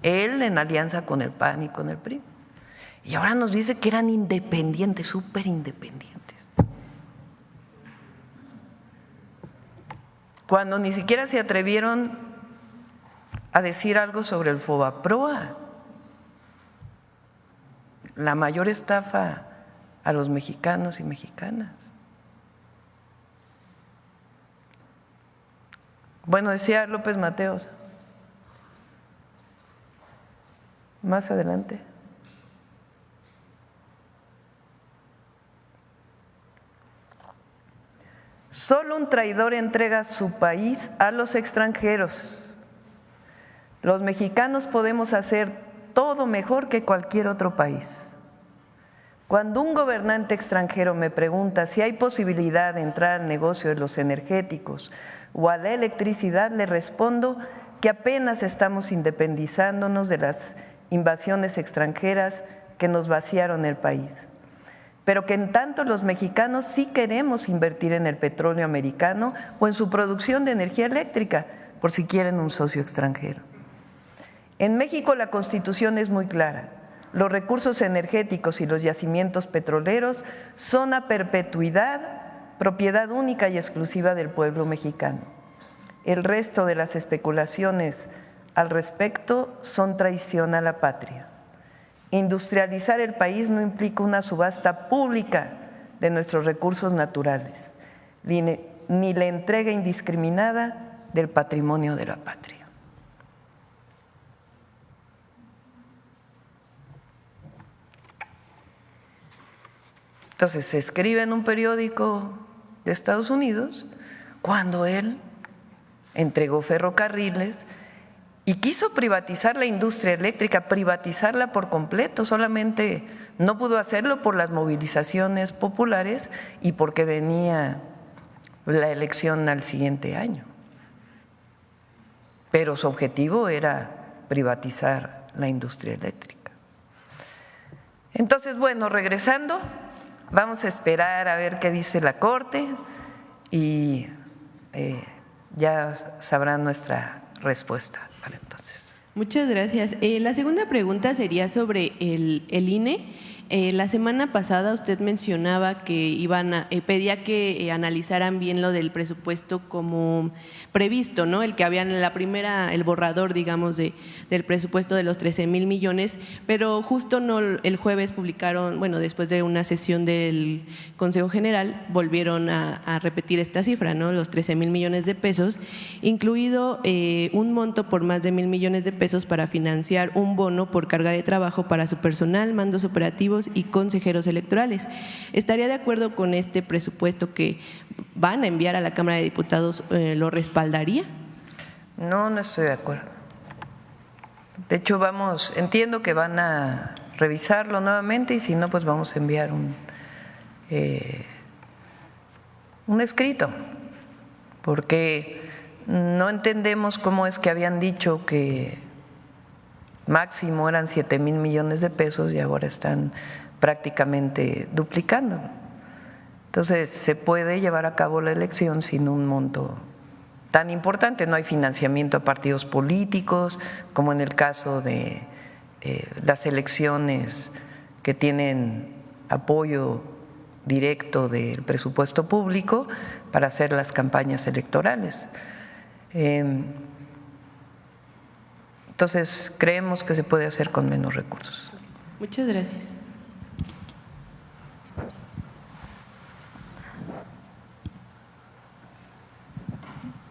él en alianza con el PAN y con el PRI, y ahora nos dice que eran independientes, súper independientes, cuando ni siquiera se atrevieron a decir algo sobre el Fobaproa, la mayor estafa a los mexicanos y mexicanas. Bueno, decía López Mateos, Más adelante. Solo un traidor entrega su país a los extranjeros. Los mexicanos podemos hacer todo mejor que cualquier otro país. Cuando un gobernante extranjero me pregunta si hay posibilidad de entrar al negocio de los energéticos o a la electricidad, le respondo que apenas estamos independizándonos de las invasiones extranjeras que nos vaciaron el país, pero que en tanto los mexicanos sí queremos invertir en el petróleo americano o en su producción de energía eléctrica, por si quieren un socio extranjero. En México la Constitución es muy clara. Los recursos energéticos y los yacimientos petroleros son a perpetuidad propiedad única y exclusiva del pueblo mexicano. El resto de las especulaciones al respecto son traición a la patria. Industrializar el país no implica una subasta pública de nuestros recursos naturales, ni la entrega indiscriminada del patrimonio de la patria. Entonces se escribe en un periódico de Estados Unidos cuando él entregó ferrocarriles y quiso privatizar la industria eléctrica, privatizarla por completo, solamente no pudo hacerlo por las movilizaciones populares y porque venía la elección al siguiente año. Pero su objetivo era privatizar la industria eléctrica. Entonces, bueno, regresando, vamos a esperar a ver qué dice la Corte y ya sabrán nuestra respuesta para entonces. Muchas gracias. La segunda pregunta sería sobre el INE. La semana pasada usted mencionaba que pedía que analizaran bien lo del presupuesto como previsto, ¿no? El que habían el borrador, digamos, del presupuesto de los 13,000 millones, pero justo el jueves publicaron, bueno, después de una sesión del Consejo General, volvieron a repetir esta cifra, ¿no? Los 13,000 millones de pesos, incluido un monto por más de 1,000 millones de pesos para financiar un bono por carga de trabajo para su personal, mandos operativos y consejeros electorales. ¿Estaría de acuerdo con este presupuesto que van a enviar a la Cámara de Diputados? ¿Lo respaldaría? No, no estoy de acuerdo. De hecho, entiendo que van a revisarlo nuevamente y si no, pues vamos a enviar un escrito, porque no entendemos cómo es que habían dicho que máximo eran 7,000 millones de pesos y ahora están prácticamente duplicando. Entonces, se puede llevar a cabo la elección sin un monto tan importante. No hay financiamiento a partidos políticos, como en el caso de las elecciones que tienen apoyo directo del presupuesto público para hacer las campañas electorales. Entonces, creemos que se puede hacer con menos recursos. Muchas gracias.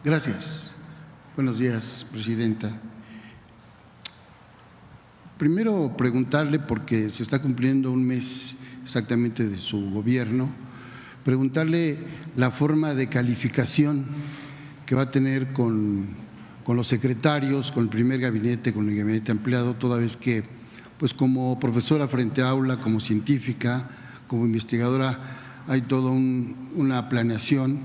Gracias. Buenos días, Presidenta. Primero, preguntarle, porque se está cumpliendo un mes exactamente de su gobierno, preguntarle la forma de calificación que va a tener con los secretarios, con el primer gabinete, con el gabinete ampliado, toda vez que, pues como profesora frente a aula, como científica, como investigadora, hay toda una planeación,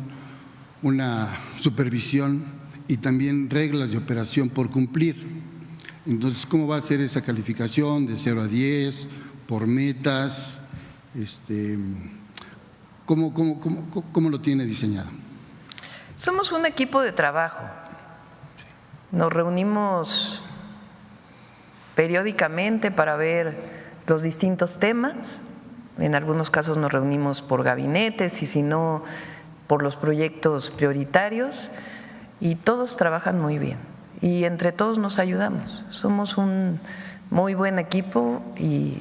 una supervisión y también reglas de operación por cumplir. Entonces, ¿cómo va a ser esa calificación de 0 a 10, por metas? ¿Cómo lo tiene diseñado? Somos un equipo de trabajo. Nos reunimos periódicamente para ver los distintos temas. En algunos casos nos reunimos por gabinetes y si no, por los proyectos prioritarios. Y todos trabajan muy bien. Y entre todos nos ayudamos. Somos un muy buen equipo y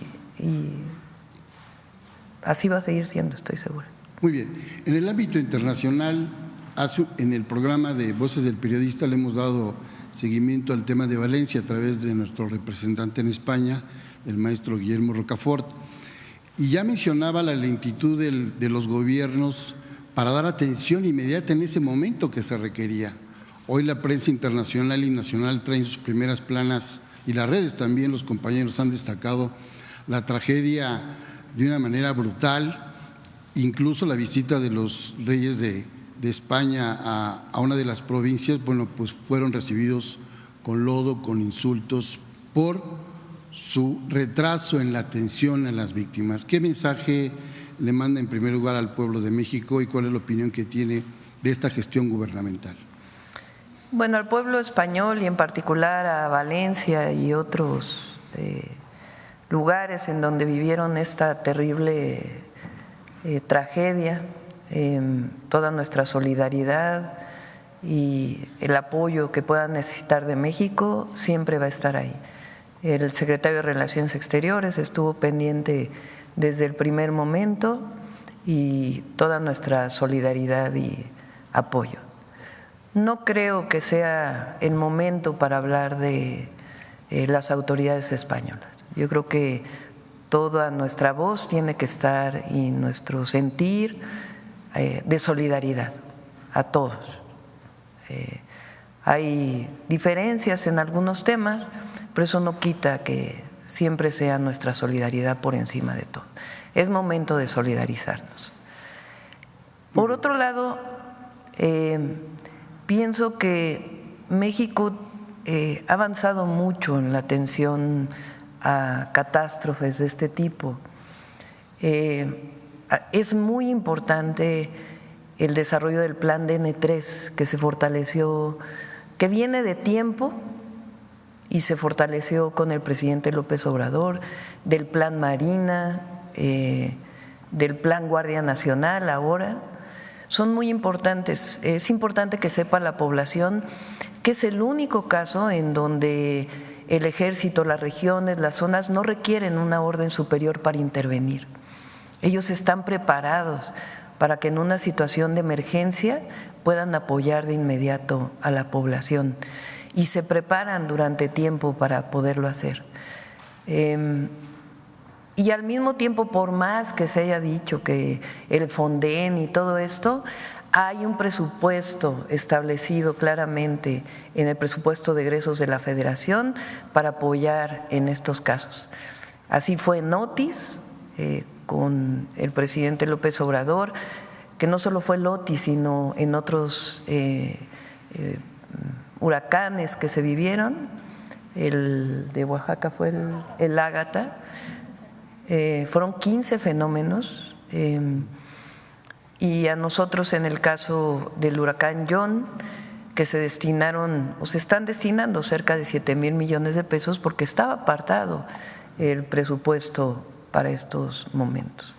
así va a seguir siendo, estoy segura. Muy bien. En el ámbito internacional, en el programa de Voces del Periodista le hemos dado seguimiento al tema de Valencia a través de nuestro representante en España, el maestro Guillermo Rocafort. Y ya mencionaba la lentitud de los gobiernos para dar atención inmediata en ese momento que se requería. Hoy la prensa internacional y nacional traen sus primeras planas y las redes también, los compañeros han destacado la tragedia de una manera brutal, incluso la visita de los reyes de España a una de las provincias, bueno, pues fueron recibidos con lodo, con insultos por su retraso en la atención a las víctimas. ¿Qué mensaje le manda en primer lugar al pueblo de México y cuál es la opinión que tiene de esta gestión gubernamental? Bueno, al pueblo español y en particular a Valencia y otros lugares en donde vivieron esta terrible tragedia, toda nuestra solidaridad y el apoyo que puedan necesitar de México siempre va a estar ahí. El secretario de Relaciones Exteriores estuvo pendiente desde el primer momento y toda nuestra solidaridad y apoyo. No creo que sea el momento para hablar de las autoridades españolas. Yo creo que toda nuestra voz tiene que estar y nuestro sentir de solidaridad a todos. Hay diferencias en algunos temas, pero eso no quita que siempre sea nuestra solidaridad por encima de todo. Es momento de solidarizarnos. Por otro lado, pienso que México ha avanzado mucho en la atención a catástrofes de este tipo. Es muy importante el desarrollo del plan DN3 que se fortaleció, que viene de tiempo y se fortaleció con el presidente López Obrador, del plan Marina, del plan Guardia Nacional ahora. Son muy importantes. Es importante que sepa la población que es el único caso en donde el ejército, las regiones, las zonas no requieren una orden superior para intervenir. Ellos están preparados para que en una situación de emergencia puedan apoyar de inmediato a la población y se preparan durante tiempo para poderlo hacer. Y al mismo tiempo, por más que se haya dicho que el Fonden y todo esto, hay un presupuesto establecido claramente en el presupuesto de egresos de la Federación para apoyar en estos casos. Así fue en Otis, con el presidente López Obrador, que no solo fue el Otis, sino en otros huracanes que se vivieron. El de Oaxaca fue el Ágata. Fueron 15 fenómenos y a nosotros en el caso del huracán John, que se destinaron o se están destinando cerca de 7,000 millones de pesos porque estaba apartado el presupuesto para estos momentos.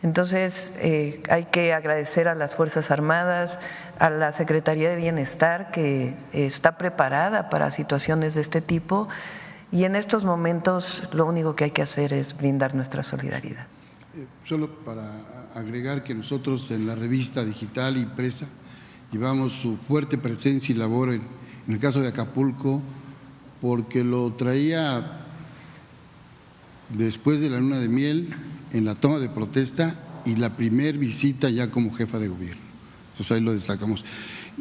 Entonces hay que agradecer a las Fuerzas Armadas, a la Secretaría de Bienestar que está preparada para situaciones de este tipo. Y en estos momentos lo único que hay que hacer es brindar nuestra solidaridad. Solo para agregar que nosotros en la revista digital impresa llevamos su fuerte presencia y labor en el caso de Acapulco, porque lo traía después de la luna de miel en la toma de protesta y la primer visita ya como jefa de gobierno. Entonces ahí lo destacamos.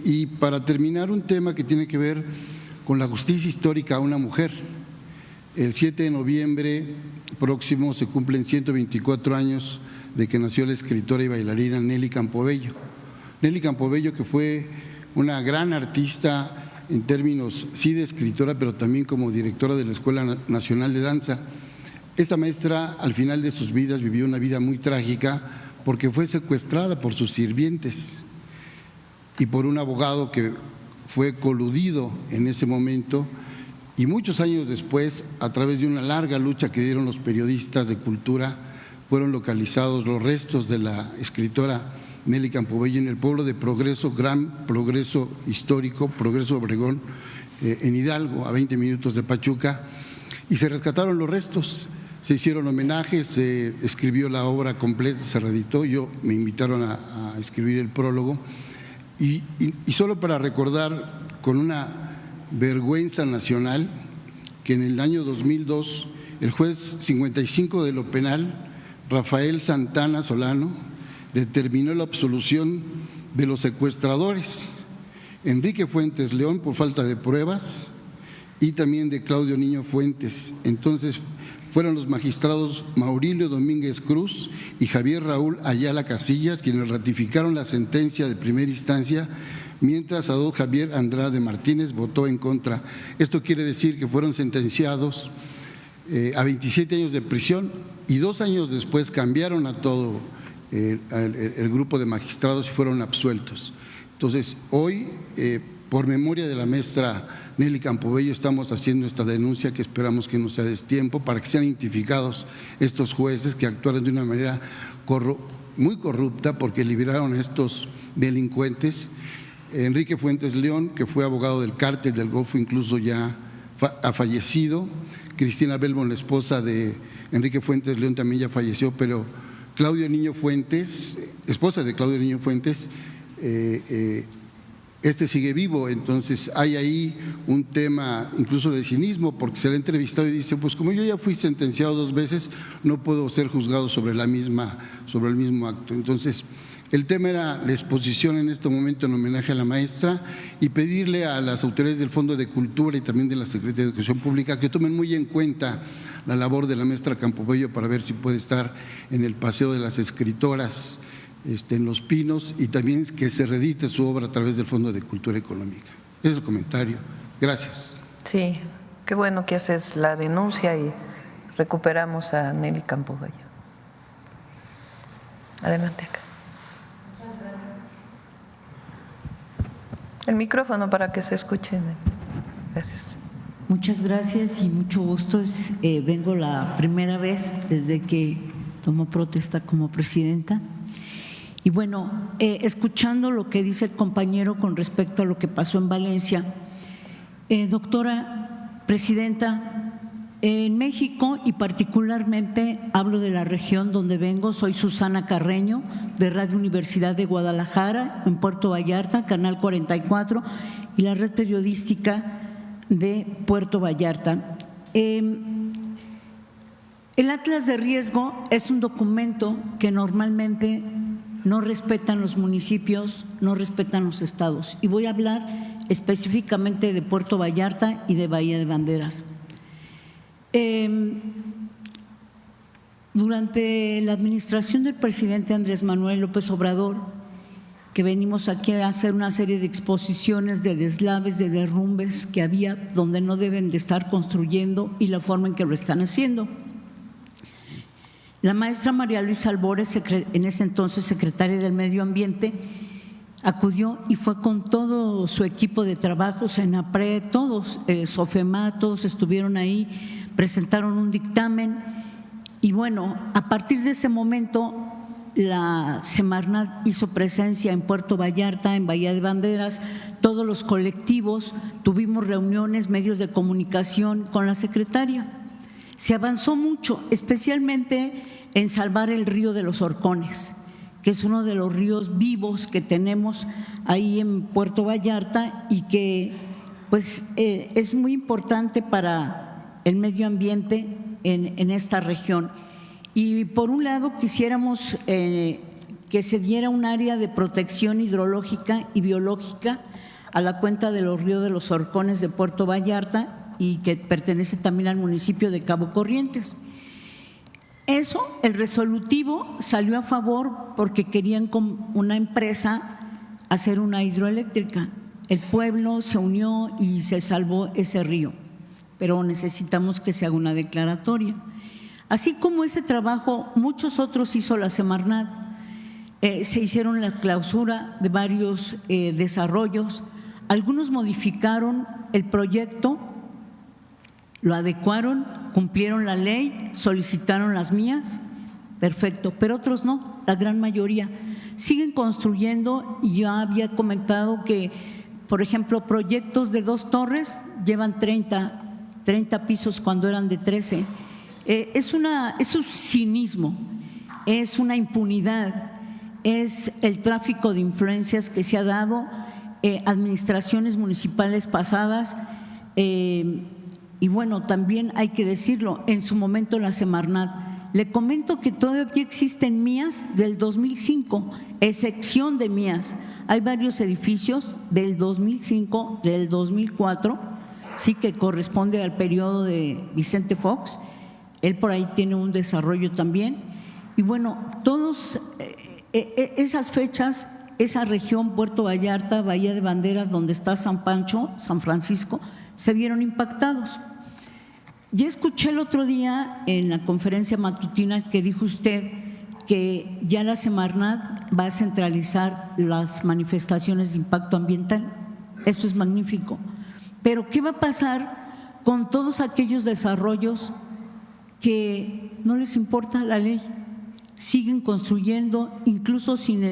Y para terminar, un tema que tiene que ver con la justicia histórica a una mujer. El 7 de noviembre próximo se cumplen 124 años de que nació la escritora y bailarina Nelly Campobello. Nelly Campobello, que fue una gran artista en términos, sí, de escritora, pero también como directora de la Escuela Nacional de Danza. Esta maestra, al final de sus vidas, vivió una vida muy trágica porque fue secuestrada por sus sirvientes y por un abogado que fue coludido en ese momento. Y muchos años después, a través de una larga lucha que dieron los periodistas de cultura, fueron localizados los restos de la escritora Nelly Campobello en el pueblo de Progreso, gran Progreso histórico, Progreso Obregón, en Hidalgo, a 20 minutos de Pachuca, y se rescataron los restos, se hicieron homenajes, se escribió la obra completa, se reeditó, me invitaron a escribir el prólogo, y solo para recordar con una vergüenza nacional que en el año 2002 el juez 55 de lo penal, Rafael Santana Solano, determinó la absolución de los secuestradores, Enrique Fuentes León por falta de pruebas y también de Claudio Niño Fuentes. Entonces fueron los magistrados Maurilio Domínguez Cruz y Javier Raúl Ayala Casillas quienes ratificaron la sentencia de primera instancia, mientras Adolfo Javier Andrade Martínez votó en contra. Esto quiere decir que fueron sentenciados a 27 años de prisión y 2 años después cambiaron a todo el grupo de magistrados y fueron absueltos. Entonces, hoy, por memoria de la maestra Nelly Campobello, estamos haciendo esta denuncia que esperamos que no sea destiempo para que sean identificados estos jueces que actuaron de una manera muy corrupta porque liberaron a estos delincuentes. Enrique Fuentes León, que fue abogado del cártel del Golfo, incluso ya ha fallecido. Cristina Belmont, la esposa de Enrique Fuentes León, también ya falleció, pero Claudio Niño Fuentes, esposa de Claudio Niño Fuentes, sigue vivo. Entonces hay ahí un tema incluso de cinismo, porque se le ha entrevistado y dice, pues como yo ya fui sentenciado 2 veces, no puedo ser juzgado sobre el mismo acto. Entonces el tema era la exposición en este momento en homenaje a la maestra y pedirle a las autoridades del Fondo de Cultura y también de la Secretaría de Educación Pública que tomen muy en cuenta la labor de la maestra Campobello para ver si puede estar en el Paseo de las Escritoras en Los Pinos y también que se reedite su obra a través del Fondo de Cultura Económica. Ese es el comentario. Gracias. Sí, qué bueno que haces la denuncia y recuperamos a Nelly Campobello. Adelante acá. El micrófono para que se escuche. Gracias. Muchas gracias y mucho gusto. Vengo la primera vez desde que tomo protesta como presidenta. Y bueno, escuchando lo que dice el compañero con respecto a lo que pasó en Valencia, doctora presidenta, en México y particularmente hablo de la región donde vengo, soy Susana Carreño de Radio Universidad de Guadalajara en Puerto Vallarta, Canal 44 y la red periodística de Puerto Vallarta. El Atlas de Riesgo es un documento que normalmente no respetan los municipios, no respetan los estados. Y voy a hablar específicamente de Puerto Vallarta y de Bahía de Banderas. Durante la administración del presidente Andrés Manuel López Obrador, que venimos aquí a hacer una serie de exposiciones de deslaves, de derrumbes que había donde no deben de estar construyendo y la forma en que lo están haciendo. La maestra María Luisa Albores, en ese entonces secretaria del Medio Ambiente, acudió y fue con todo su equipo de trabajo, Senapred, todos, Sofema, todos estuvieron ahí, presentaron un dictamen y bueno, a partir de ese momento la Semarnat hizo presencia en Puerto Vallarta, en Bahía de Banderas, todos los colectivos, tuvimos reuniones, medios de comunicación con la secretaria. Se avanzó mucho, especialmente en salvar el río de los Horcones, que es uno de los ríos vivos que tenemos ahí en Puerto Vallarta y que pues es muy importante para el medio ambiente en esta región. Y por un lado quisiéramos que se diera un área de protección hidrológica y biológica a la cuenca de los ríos de los Horcones de Puerto Vallarta y que pertenece también al municipio de Cabo Corrientes. Eso, el resolutivo salió a favor porque querían con una empresa hacer una hidroeléctrica. El pueblo se unió y se salvó ese río, pero necesitamos que se haga una declaratoria. Así como ese trabajo, muchos otros hizo la Semarnat. Se hicieron la clausura de varios desarrollos. Algunos modificaron el proyecto, lo adecuaron, cumplieron la ley, solicitaron las mías, perfecto, pero otros no, la gran mayoría. Siguen construyendo y yo había comentado que, por ejemplo, proyectos de 2 torres llevan 30 pisos cuando eran de 13. Es un cinismo, es una impunidad, es el tráfico de influencias que se ha dado, administraciones municipales pasadas y bueno, también hay que decirlo, en su momento la Semarnat. Le comento que todavía existen MIAS del 2005, excepción de MIAS. Hay varios edificios del 2005, del 2004, sí, que corresponde al periodo de Vicente Fox. Él por ahí tiene un desarrollo también. Y bueno, todas esas fechas, esa región, Puerto Vallarta, Bahía de Banderas, donde está San Pancho, San Francisco, se vieron impactados. Ya escuché el otro día en la conferencia matutina que dijo usted que ya la Semarnat va a centralizar las manifestaciones de impacto ambiental. Eso es magnífico. Pero ¿qué va a pasar con todos aquellos desarrollos que no les importa la ley? Siguen construyendo, incluso sin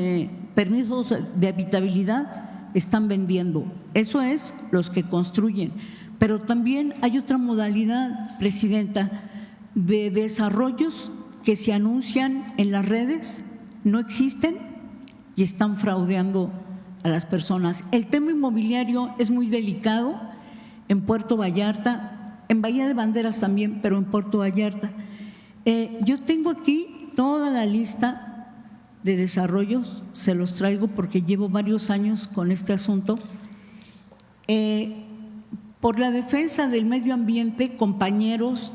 permisos de habitabilidad, están vendiendo. Eso es los que construyen. Pero también hay otra modalidad, Presidenta, de desarrollos que se anuncian en las redes, no existen y están fraudeando a las personas. El tema inmobiliario es muy delicado en Puerto Vallarta, en Bahía de Banderas también, pero en Puerto Vallarta. Yo tengo aquí toda la lista de desarrollos, se los traigo porque llevo varios años con este asunto. Por la defensa del medio ambiente, compañeros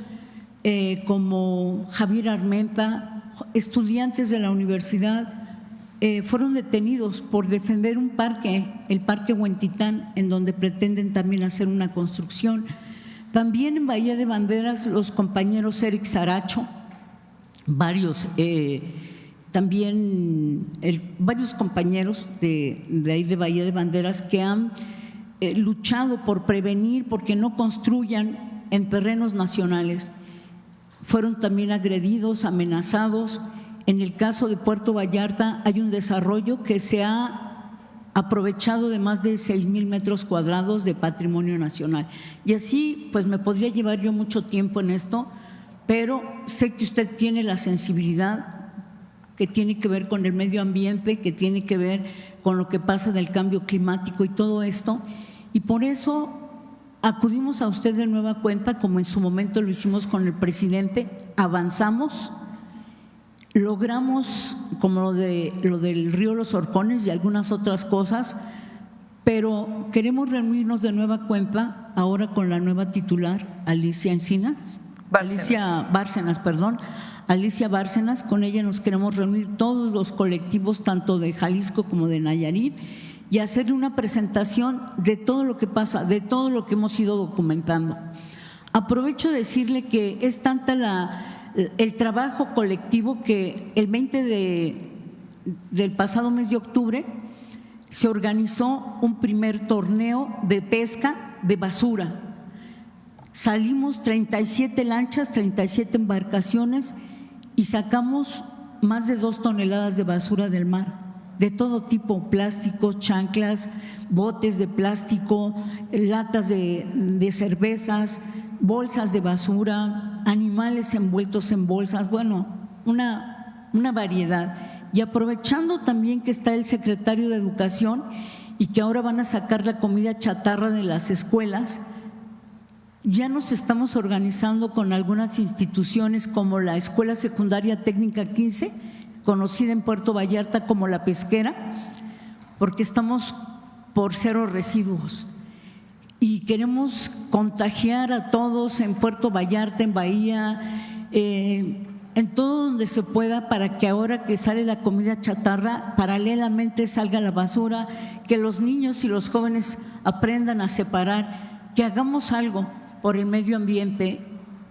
como Javier Armenta, estudiantes de la universidad, fueron detenidos por defender un parque, el Parque Huentitán, en donde pretenden también hacer una construcción. También en Bahía de Banderas, los compañeros Eric Saracho, varios compañeros de ahí de Bahía de Banderas que han luchado por prevenir, porque no construyan en terrenos nacionales. Fueron también agredidos, amenazados. En el caso de Puerto Vallarta hay un desarrollo que se ha aprovechado de más de 6,000 metros cuadrados de patrimonio nacional. Y así, pues me podría llevar yo mucho tiempo en esto, pero sé que usted tiene la sensibilidad que tiene que ver con el medio ambiente, que tiene que ver con lo que pasa del cambio climático y todo esto, y por eso acudimos a usted de nueva cuenta, como en su momento lo hicimos con el presidente, avanzamos, logramos como lo del río Los Horcones y algunas otras cosas, pero queremos reunirnos de nueva cuenta ahora con la nueva titular, Alicia Bárcenas, con ella nos queremos reunir todos los colectivos, tanto de Jalisco como de Nayarit, y hacerle una presentación de todo lo que pasa, de todo lo que hemos ido documentando. Aprovecho de decirle que es tanta el trabajo colectivo que el 20 del pasado mes de octubre se organizó un primer torneo de pesca de basura. Salimos 37 lanchas, 37 embarcaciones y sacamos más de 2 toneladas de basura del mar, de todo tipo, plásticos, chanclas, botes de plástico, latas de cervezas, bolsas de basura, animales envueltos en bolsas, bueno, una variedad. Y aprovechando también que está el secretario de Educación y que ahora van a sacar la comida chatarra de las escuelas, ya nos estamos organizando con algunas instituciones como la Escuela Secundaria Técnica 15, conocida en Puerto Vallarta como La Pesquera, porque estamos por 0 residuos y queremos contagiar a todos en Puerto Vallarta, en Bahía, en todo donde se pueda, para que ahora que sale la comida chatarra, paralelamente salga la basura, que los niños y los jóvenes aprendan a separar, que hagamos algo por el medio ambiente,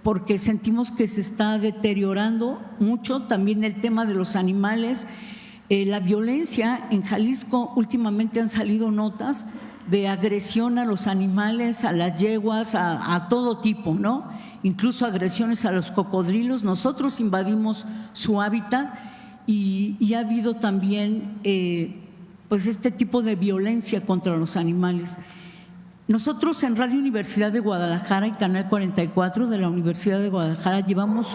porque sentimos que se está deteriorando mucho también el tema de los animales, la violencia. En Jalisco últimamente han salido notas de agresión a los animales, a las yeguas, a todo tipo, ¿no? Incluso agresiones a los cocodrilos. Nosotros invadimos su hábitat y ha habido también pues este tipo de violencia contra los animales. Nosotros en Radio Universidad de Guadalajara y Canal 44 de la Universidad de Guadalajara llevamos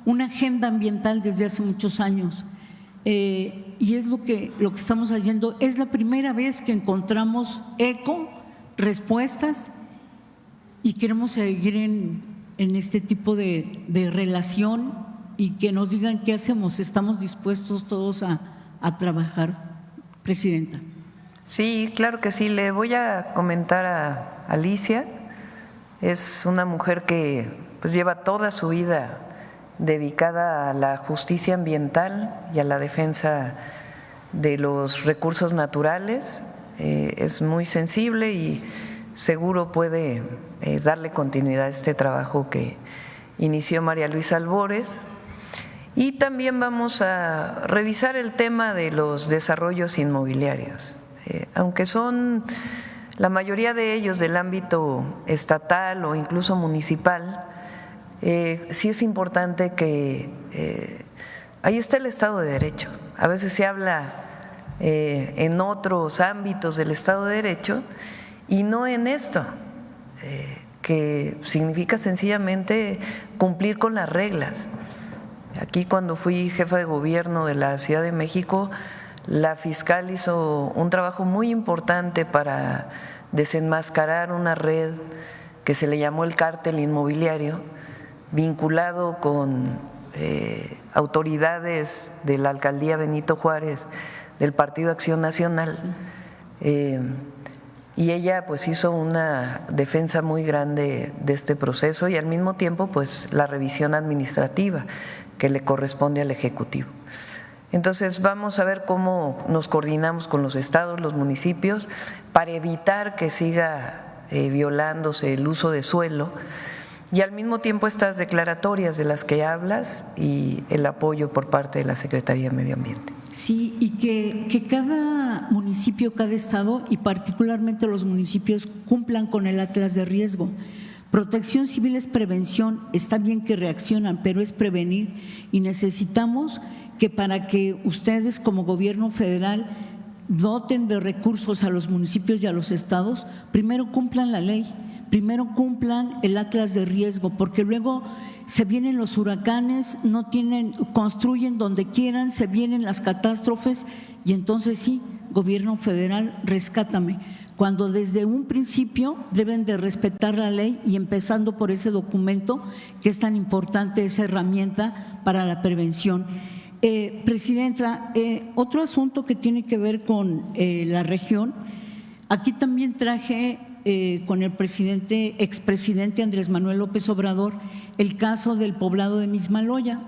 una agenda ambiental desde hace muchos años y es lo que estamos haciendo. Es la primera vez que encontramos respuestas y queremos seguir en este tipo de relación y que nos digan qué hacemos. Estamos dispuestos todos a trabajar, Presidenta. Sí, claro que sí. Le voy a comentar a Alicia. Es una mujer que pues lleva toda su vida dedicada a la justicia ambiental y a la defensa de los recursos naturales. Es muy sensible y seguro puede darle continuidad a este trabajo que inició María Luisa Albores. Y también vamos a revisar el tema de los desarrollos inmobiliarios. Aunque son la mayoría de ellos del ámbito estatal o incluso municipal, sí es importante que ahí está el Estado de Derecho. A veces se habla en otros ámbitos del Estado de Derecho y no en esto, que significa sencillamente cumplir con las reglas. Aquí cuando fui jefa de gobierno de la Ciudad de México, la fiscal hizo un trabajo muy importante para desenmascarar una red que se le llamó el cártel inmobiliario, vinculado con autoridades de la alcaldía Benito Juárez, del Partido Acción Nacional, y ella pues hizo una defensa muy grande de este proceso y al mismo tiempo pues la revisión administrativa que le corresponde al Ejecutivo. Entonces vamos a ver cómo nos coordinamos con los estados, los municipios, para evitar que siga violándose el uso de suelo y al mismo tiempo estas declaratorias de las que hablas y el apoyo por parte de la Secretaría de Medio Ambiente. Sí, y que cada municipio, cada estado y particularmente los municipios cumplan con el atlas de riesgo. Protección civil es prevención, está bien que reaccionan, pero es prevenir y necesitamos que para que ustedes como gobierno federal doten de recursos a los municipios y a los estados, primero cumplan la ley, primero cumplan el atlas de riesgo, porque luego se vienen los huracanes, no tienen, construyen donde quieran, se vienen las catástrofes y entonces sí, gobierno federal, rescátame. Cuando desde un principio deben de respetar la ley y empezando por ese documento que es tan importante, esa herramienta para la prevención. Presidenta, otro asunto que tiene que ver con la región, aquí también traje con el expresidente Andrés Manuel López Obrador el caso del poblado de Mismaloya.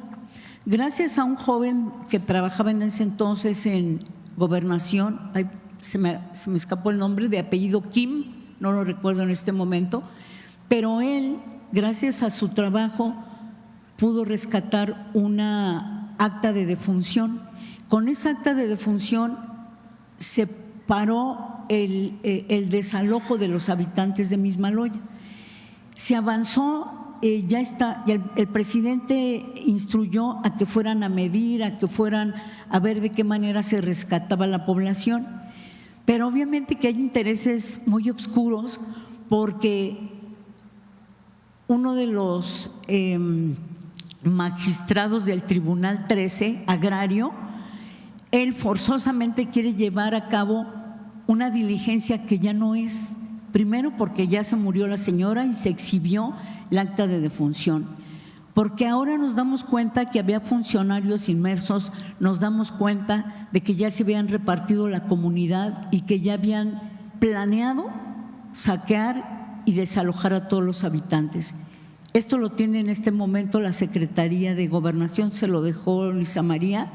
Gracias a un joven que trabajaba en ese entonces en Gobernación, se me escapó el nombre, de apellido Kim, no lo recuerdo en este momento, pero él, gracias a su trabajo, pudo rescatar una acta de defunción. Con esa acta de defunción se paró el desalojo de los habitantes de Mismaloya. Se avanzó, ya el presidente instruyó a que fueran a medir, a que fueran a ver de qué manera se rescataba la población. Pero obviamente que hay intereses muy oscuros porque uno de los magistrados del Tribunal 13 Agrario, él forzosamente quiere llevar a cabo una diligencia que ya no es, primero porque ya se murió la señora y se exhibió el acta de defunción. Porque ahora nos damos cuenta que había funcionarios inmersos, nos damos cuenta de que ya se habían repartido la comunidad y que ya habían planeado saquear y desalojar a todos los habitantes. Esto lo tiene en este momento la Secretaría de Gobernación, se lo dejó Luisa María,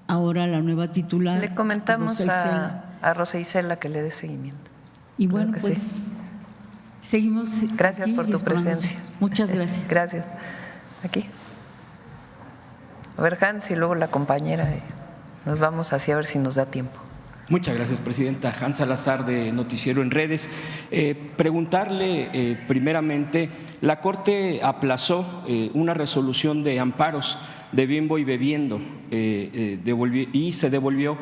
ahora la nueva titular. Le comentamos a Rosa Isela que le dé seguimiento. Y bueno, pues sí. Seguimos. Gracias por tu presencia. Muchas gracias. Gracias. Aquí. A ver, Hans, y luego la compañera. Nos vamos así a ver si nos da tiempo. Muchas gracias, Presidenta. Hans Salazar, de Noticiero en Redes. Preguntarle primeramente, la Corte aplazó una resolución de amparos de Bimbo y Bebiendo y se devolvió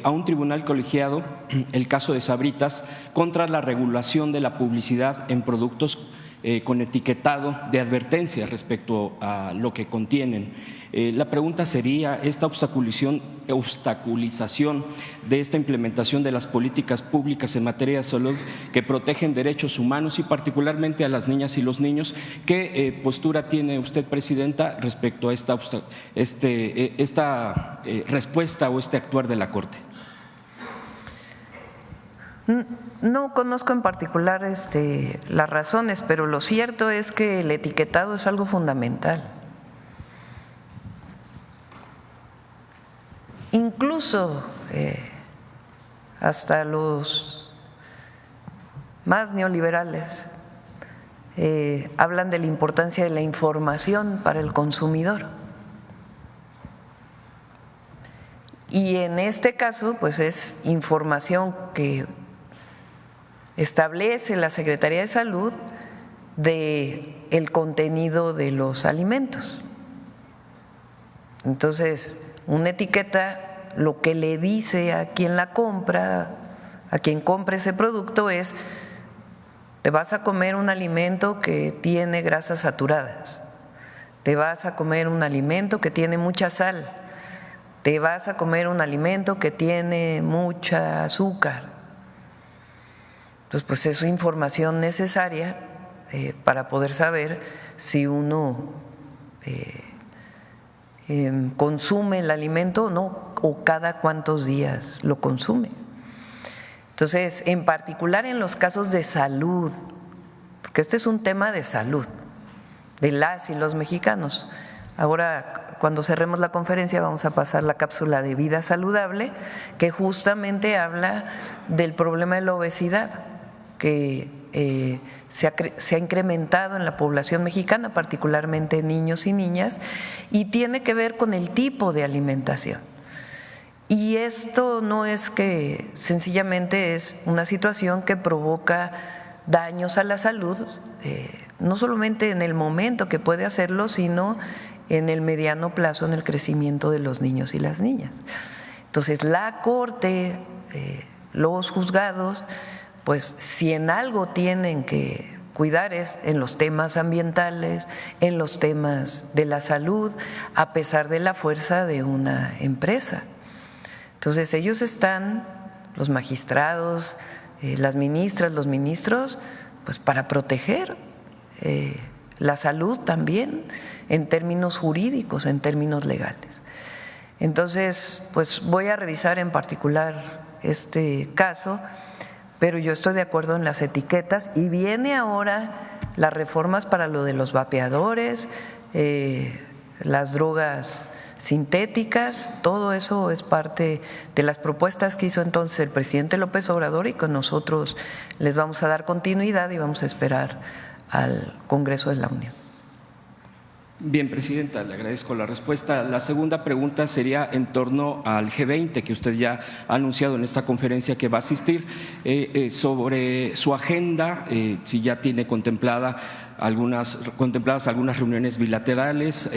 a un tribunal colegiado el caso de Sabritas contra la regulación de la publicidad en productos con etiquetado de advertencia respecto a lo que contienen. La pregunta sería, esta obstaculización de esta implementación de las políticas públicas en materia de salud que protegen derechos humanos y particularmente a las niñas y los niños, ¿qué postura tiene usted, Presidenta, respecto a esta respuesta o este actuar de la Corte? No conozco en particular las razones, pero lo cierto es que el etiquetado es algo fundamental. Incluso hasta los más neoliberales hablan de la importancia de la información para el consumidor. Y en este caso, pues es información que establece la Secretaría de Salud de el contenido de los alimentos. Entonces, una etiqueta lo que le dice a quien la compra, a quien compra ese producto es: te vas a comer un alimento que tiene grasas saturadas, te vas a comer un alimento que tiene mucha sal, te vas a comer un alimento que tiene mucha azúcar. Entonces, pues es información necesaria para poder saber si uno consume el alimento o no, o cada cuántos días lo consume. Entonces, en particular en los casos de salud, porque este es un tema de salud de las y los mexicanos. Ahora, cuando cerremos la conferencia, vamos a pasar la cápsula de vida saludable, que justamente habla del problema de la obesidad, que se ha incrementado en la población mexicana, particularmente niños y niñas, y tiene que ver con el tipo de alimentación. Y esto no es que sencillamente es una situación que provoca daños a la salud, no solamente en el momento que puede hacerlo, sino en el mediano plazo, en el crecimiento de los niños y las niñas. Entonces, la Corte, los juzgados, pues si en algo tienen que cuidar es en los temas ambientales, en los temas de la salud, a pesar de la fuerza de una empresa. Entonces ellos están, los magistrados, las ministras, los ministros, pues para proteger la salud también en términos jurídicos, en términos legales. Entonces, pues voy a revisar en particular este caso, pero yo estoy de acuerdo en las etiquetas y viene ahora las reformas para lo de los vapeadores, las drogas sintéticas, todo eso es parte de las propuestas que hizo entonces el presidente López Obrador y con nosotros les vamos a dar continuidad y vamos a esperar al Congreso de la Unión. Bien, Presidenta, le agradezco la respuesta. La segunda pregunta sería en torno al G20, que usted ya ha anunciado en esta conferencia que va a asistir, sobre su agenda, si ya tiene contempladas algunas reuniones bilaterales,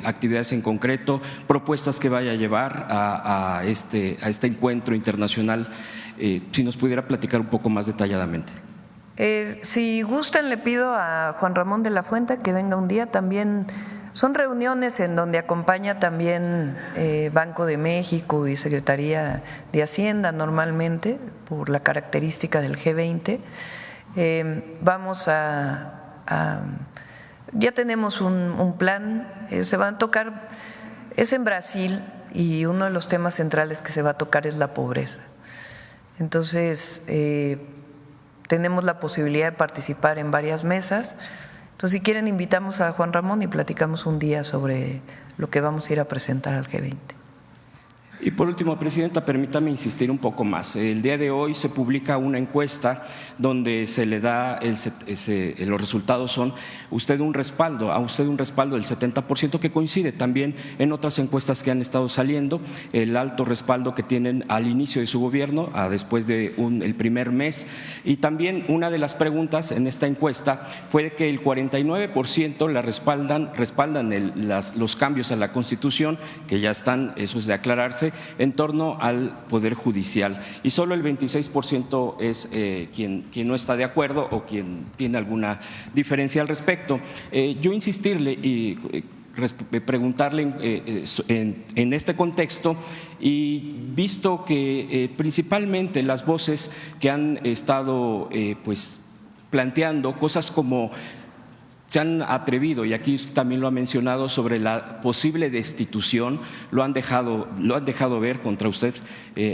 actividades en concreto, propuestas que vaya a llevar a este encuentro internacional, si nos pudiera platicar un poco más detalladamente. Si gustan, le pido a Juan Ramón de la Fuente que venga un día. También son reuniones en donde acompaña también Banco de México y Secretaría de Hacienda normalmente, por la característica del G20. Vamos ya tenemos un plan, se van a tocar, es en Brasil y uno de los temas centrales que se va a tocar es la pobreza. Entonces, tenemos la posibilidad de participar en varias mesas. Entonces, si quieren, invitamos a Juan Ramón y platicamos un día sobre lo que vamos a ir a presentar al G20. Y por último, Presidenta, permítame insistir un poco más. El día de hoy se publica una encuesta donde se le da, los resultados son a usted un respaldo del 70%, que coincide también en otras encuestas que han estado saliendo, el alto respaldo que tienen al inicio de su gobierno, después de el primer mes. Y también una de las preguntas en esta encuesta fue que el 49% respaldan los cambios a la Constitución, que ya están, eso es de aclararse, en torno al Poder Judicial, y solo el 26% es quien no está de acuerdo o quien tiene alguna diferencia al respecto. Yo insistirle y preguntarle en este contexto, y visto que principalmente las voces que han estado pues planteando cosas como se han atrevido, y aquí también lo ha mencionado, sobre la posible destitución, lo han dejado ver contra usted,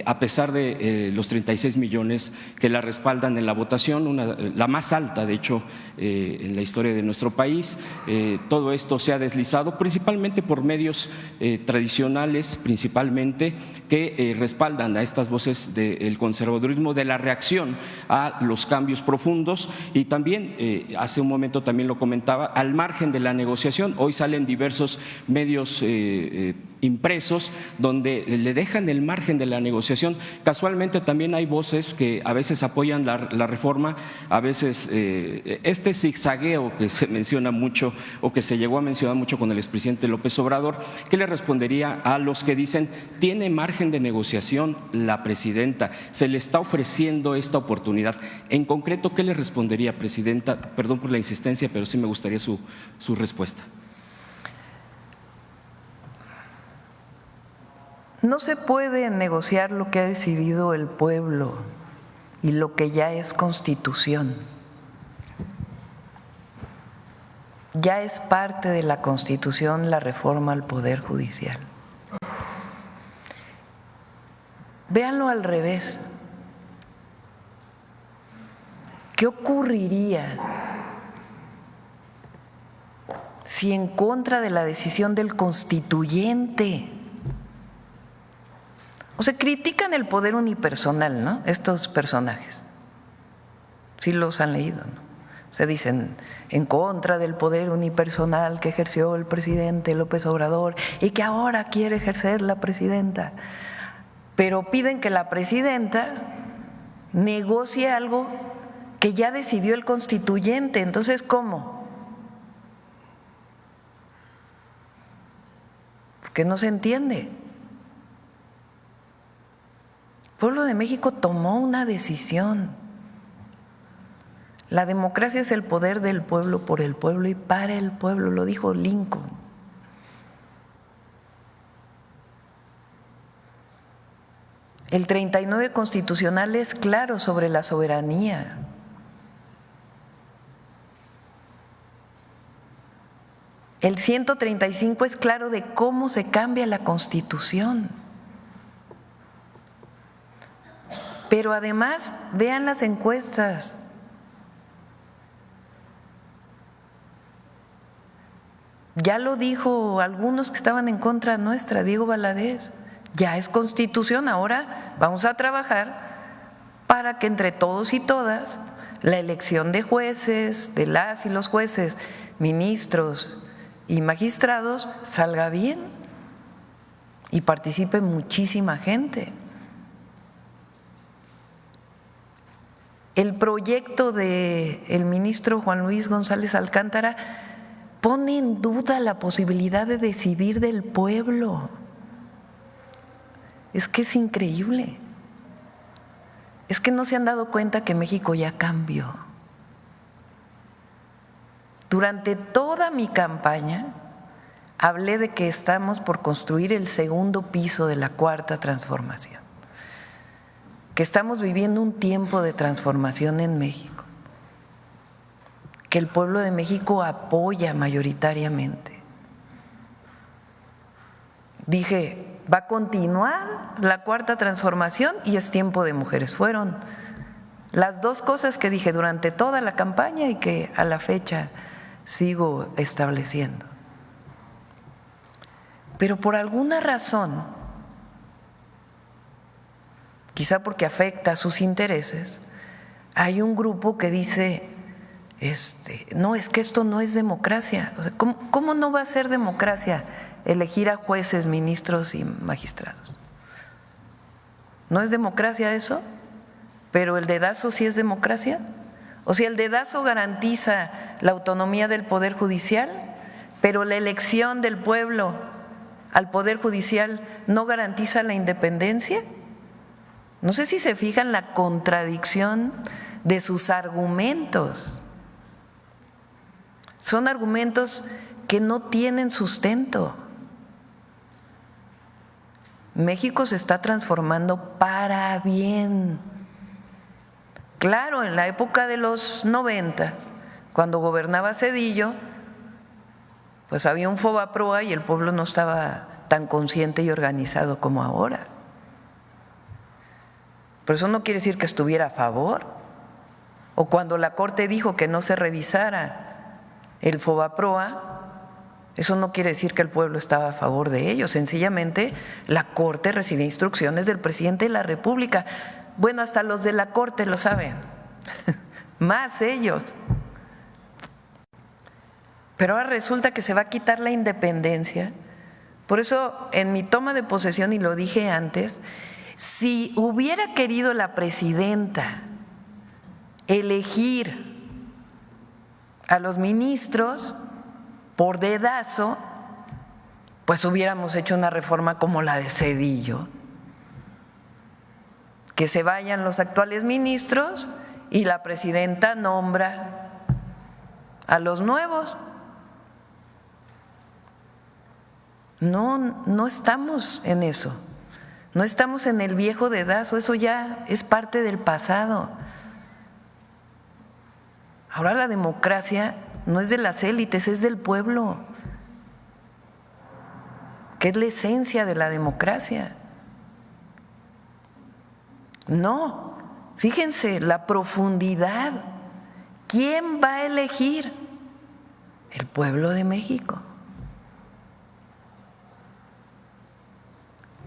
a pesar de los 36 millones que la respaldan en la votación, la más alta, de hecho, en la historia de nuestro país. Todo esto se ha deslizado principalmente por medios tradicionales, principalmente, que respaldan a estas voces del conservadurismo, de la reacción a los cambios profundos, y también, hace un momento también lo comentaba, al margen de la negociación. Hoy salen diversos medios impresos donde le dejan el margen de la negociación. Casualmente también hay voces que a veces apoyan la reforma, a veces este zigzagueo que se menciona mucho, o que se llegó a mencionar mucho con el expresidente López Obrador. ¿Qué le respondería a los que dicen tiene margen de negociación la presidenta, se le está ofreciendo esta oportunidad? En concreto, ¿qué le respondería, presidenta? Perdón por la insistencia, pero sí me gustaría su respuesta. No se puede negociar lo que ha decidido el pueblo y lo que ya es Constitución. Ya es parte de la Constitución la reforma al Poder Judicial. Véanlo al revés. ¿Qué ocurriría si en contra de la decisión del constituyente? O sea, critican el poder unipersonal, ¿no? Estos personajes. Sí los han leído, ¿no? Se dicen en contra del poder unipersonal que ejerció el presidente López Obrador y que ahora quiere ejercer la presidenta. Pero piden que la presidenta negocie algo que ya decidió el constituyente. Entonces, ¿cómo? Porque no se entiende. El pueblo de México tomó una decisión. La democracia es el poder del pueblo, por el pueblo y para el pueblo, lo dijo Lincoln. El 39 constitucional es claro sobre la soberanía. El 135 es claro de cómo se cambia la Constitución. Pero además, vean las encuestas. Ya lo dijo algunos que estaban en contra nuestra, Diego Valadez, ya es Constitución, ahora vamos a trabajar para que entre todos y todas la elección de jueces, de las y los jueces, ministros y magistrados salga bien y participe muchísima gente. El proyecto del ministro Juan Luis González Alcántara pone en duda la posibilidad de decidir del pueblo. Es que es increíble. Es que no se han dado cuenta que México ya cambió. Durante toda mi campaña hablé de que estamos por construir el segundo piso de la Cuarta Transformación, que estamos viviendo un tiempo de transformación en México, que el pueblo de México apoya mayoritariamente. Dije, va a continuar la Cuarta Transformación y es tiempo de mujeres. Fueron las dos cosas que dije durante toda la campaña y que a la fecha sigo estableciendo. Pero por alguna razón, quizá porque afecta a sus intereses, hay un grupo que dice, no, es que esto no es democracia. O sea, ¿cómo no va a ser democracia elegir a jueces, ministros y magistrados? ¿No es democracia eso? ¿Pero el dedazo sí es democracia? O sea, el dedazo garantiza la autonomía del Poder Judicial, pero la elección del pueblo al Poder Judicial no garantiza la independencia. No sé si se fijan la contradicción de sus argumentos. Son argumentos que no tienen sustento. México se está transformando para bien. Claro, en la época de los 90, cuando gobernaba Zedillo, pues había un Fobaproa y el pueblo no estaba tan consciente y organizado como ahora. Pero eso no quiere decir que estuviera a favor. O cuando la Corte dijo que no se revisara el Fobaproa, eso no quiere decir que el pueblo estaba a favor de ello. Sencillamente la Corte recibía instrucciones del presidente de la República. Bueno, hasta los de la Corte lo saben, más ellos. Pero ahora resulta que se va a quitar la independencia. Por eso, en mi toma de posesión, y lo dije antes, si hubiera querido la presidenta elegir a los ministros por dedazo, pues hubiéramos hecho una reforma como la de Zedillo, que se vayan los actuales ministros y la presidenta nombra a los nuevos. No estamos en eso, no estamos en el viejo dedazo, eso ya es parte del pasado. Ahora la democracia no es de las élites, es del pueblo, que es la esencia de la democracia. No, fíjense la profundidad. ¿Quién va a elegir? El pueblo de México.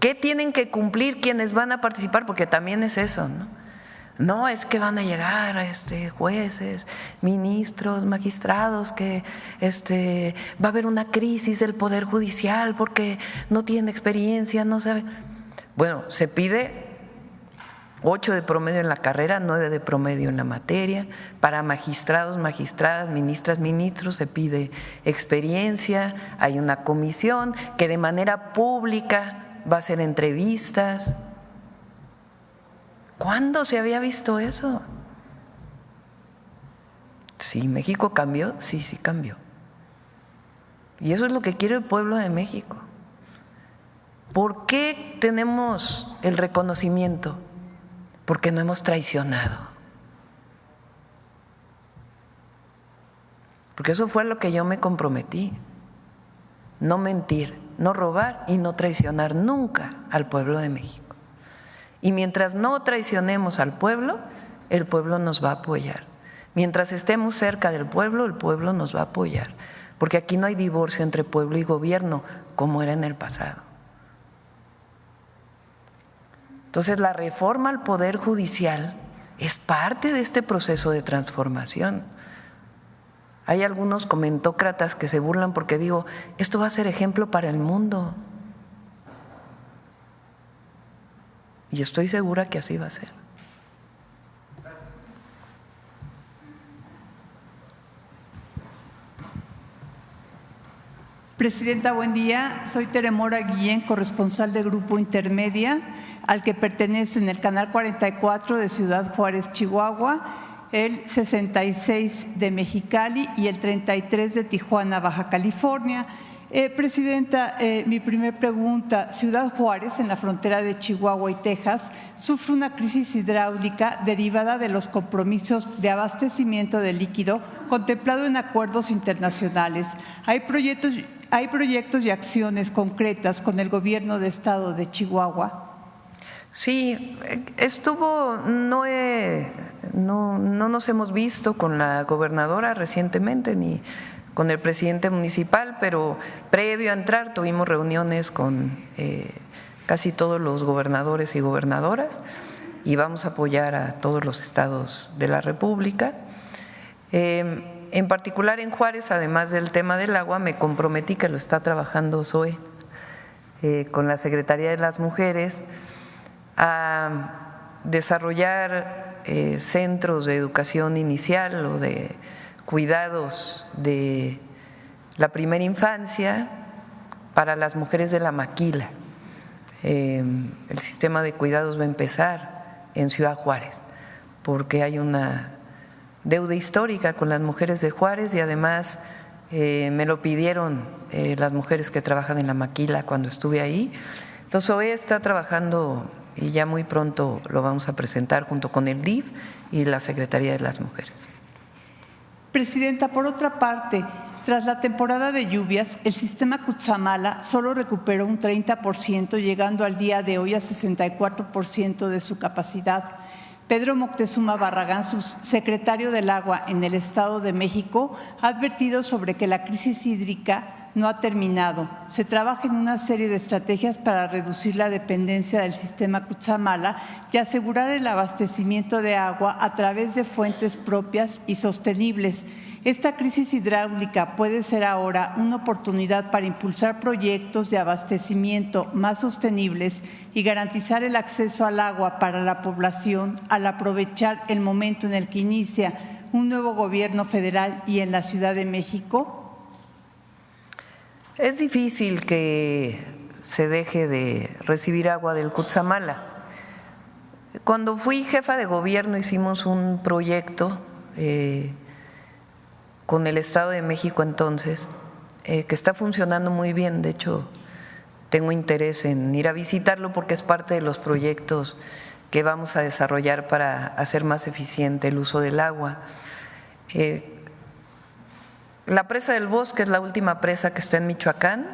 ¿Qué tienen que cumplir quienes van a participar? Porque también es eso, ¿no? No es que van a llegar jueces, ministros, magistrados, que va a haber una crisis del Poder Judicial porque no tienen experiencia, no saben. Bueno, se pide 8 de promedio en la carrera, 9 de promedio en la materia. Para magistrados, magistradas, ministras, ministros se pide experiencia. Hay una comisión que de manera pública va a hacer entrevistas. ¿Cuándo se había visto eso? Sí, México cambió, sí cambió. Y eso es lo que quiere el pueblo de México. ¿Por qué tenemos el reconocimiento? Porque no hemos traicionado. Porque eso fue a lo que yo me comprometí. No mentir, no robar y no traicionar nunca al pueblo de México. Y mientras no traicionemos al pueblo, el pueblo nos va a apoyar. Mientras estemos cerca del pueblo, el pueblo nos va a apoyar. Porque aquí no hay divorcio entre pueblo y gobierno, como era en el pasado. Entonces, la reforma al Poder Judicial es parte de este proceso de transformación. Hay algunos comentócratas que se burlan porque digo, esto va a ser ejemplo para el mundo. Y estoy segura que así va a ser. Presidenta, buen día. Soy Teremora Guillén, corresponsal de Grupo Intermedia, al que pertenecen el Canal 44 de Ciudad Juárez, Chihuahua, el 66 de Mexicali y el 33 de Tijuana, Baja California. Presidenta, mi primera pregunta, Ciudad Juárez, en la frontera de Chihuahua y Texas, sufre una crisis hidráulica derivada de los compromisos de abastecimiento de líquido contemplado en acuerdos internacionales. ¿Hay proyectos y acciones concretas con el gobierno de estado de Chihuahua? Sí, no nos hemos visto con la gobernadora recientemente ni con el presidente municipal, pero previo a entrar tuvimos reuniones con casi todos los gobernadores y gobernadoras y vamos a apoyar a todos los estados de la República. En particular en Juárez, además del tema del agua, me comprometí, que lo está trabajando Zoe con la Secretaría de las Mujeres, a desarrollar centros de educación inicial o de cuidados de la primera infancia para las mujeres de la maquila. El sistema de cuidados va a empezar en Ciudad Juárez porque hay una deuda histórica con las mujeres de Juárez y además me lo pidieron las mujeres que trabajan en la maquila cuando estuve ahí. Entonces OE está trabajando y ya muy pronto lo vamos a presentar junto con el DIF y la Secretaría de las Mujeres. Presidenta, por otra parte, tras la temporada de lluvias, el sistema Cutzamala solo recuperó un 30%, llegando al día de hoy a 64% de su capacidad. Pedro Moctezuma Barragán, subsecretario del Agua en el Estado de México, ha advertido sobre que la crisis hídrica no ha terminado. Se trabaja en una serie de estrategias para reducir la dependencia del sistema Cutzamala y asegurar el abastecimiento de agua a través de fuentes propias y sostenibles. Esta crisis hidráulica puede ser ahora una oportunidad para impulsar proyectos de abastecimiento más sostenibles y garantizar el acceso al agua para la población al aprovechar el momento en el que inicia un nuevo gobierno federal y en la Ciudad de México. Es difícil que se deje de recibir agua del Cutzamala. Cuando fui jefa de gobierno hicimos un proyecto con el Estado de México entonces, que está funcionando muy bien. De hecho, tengo interés en ir a visitarlo porque es parte de los proyectos que vamos a desarrollar para hacer más eficiente el uso del agua. La presa del Bosque es la última presa que está en Michoacán,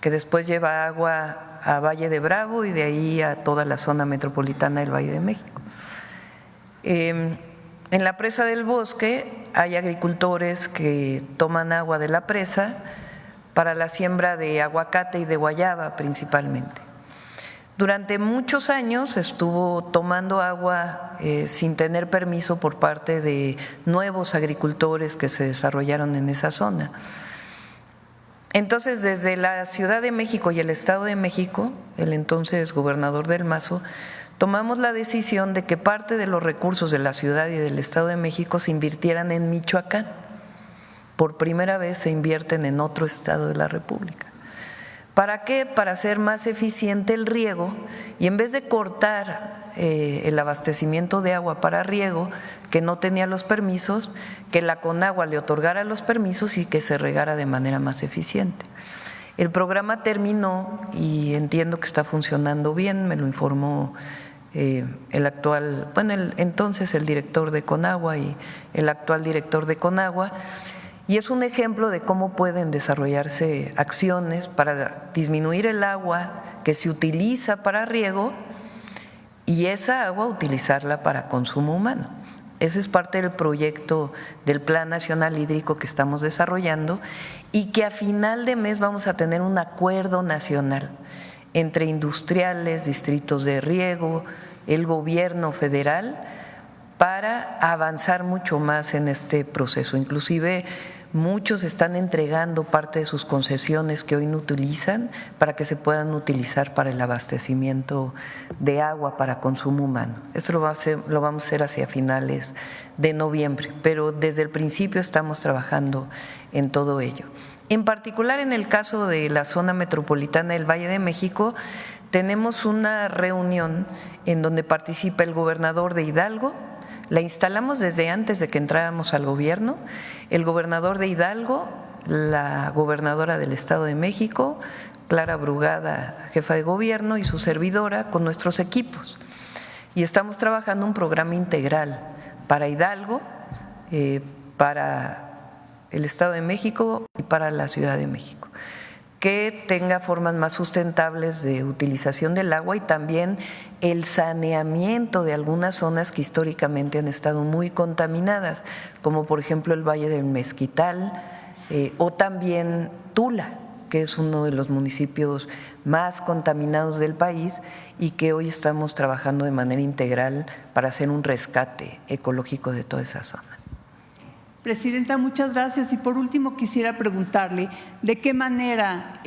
que después lleva agua a Valle de Bravo y de ahí a toda la zona metropolitana del Valle de México. En la presa del Bosque hay agricultores que toman agua de la presa para la siembra de aguacate y de guayaba principalmente. Durante muchos años estuvo tomando agua sin tener permiso por parte de nuevos agricultores que se desarrollaron en esa zona. Entonces, desde la Ciudad de México y el Estado de México, el entonces gobernador del Mazo, tomamos la decisión de que parte de los recursos de la ciudad y del Estado de México se invirtieran en Michoacán. Por primera vez se invierten en otro estado de la República. ¿Para qué? Para hacer más eficiente el riego y en vez de cortar el abastecimiento de agua para riego, que no tenía los permisos, que la Conagua le otorgara los permisos y que se regara de manera más eficiente. El programa terminó y entiendo que está funcionando bien, me lo informó el actual, entonces el director de Conagua y el actual director de Conagua. Y es un ejemplo de cómo pueden desarrollarse acciones para disminuir el agua que se utiliza para riego y esa agua utilizarla para consumo humano. Ese es parte del proyecto del Plan Nacional Hídrico que estamos desarrollando y que a final de mes vamos a tener un acuerdo nacional entre industriales, distritos de riego, el gobierno federal, para avanzar mucho más en este proceso. Inclusive muchos están entregando parte de sus concesiones que hoy no utilizan para que se puedan utilizar para el abastecimiento de agua para consumo humano. Esto lo vamos a hacer hacia finales de noviembre, pero desde el principio estamos trabajando en todo ello. En particular en el caso de la zona metropolitana del Valle de México, tenemos una reunión en donde participa el gobernador de Hidalgo. La instalamos desde antes de que entráramos al gobierno, el gobernador de Hidalgo, la gobernadora del Estado de México, Clara Brugada, jefa de gobierno, y su servidora con nuestros equipos. Y estamos trabajando un programa integral para Hidalgo, para el Estado de México y para la Ciudad de México, que tenga formas más sustentables de utilización del agua y también el saneamiento de algunas zonas que históricamente han estado muy contaminadas, como por ejemplo el Valle del Mezquital o también Tula, que es uno de los municipios más contaminados del país y que hoy estamos trabajando de manera integral para hacer un rescate ecológico de toda esa zona. Presidenta, muchas gracias. Y por último quisiera preguntarle de qué manera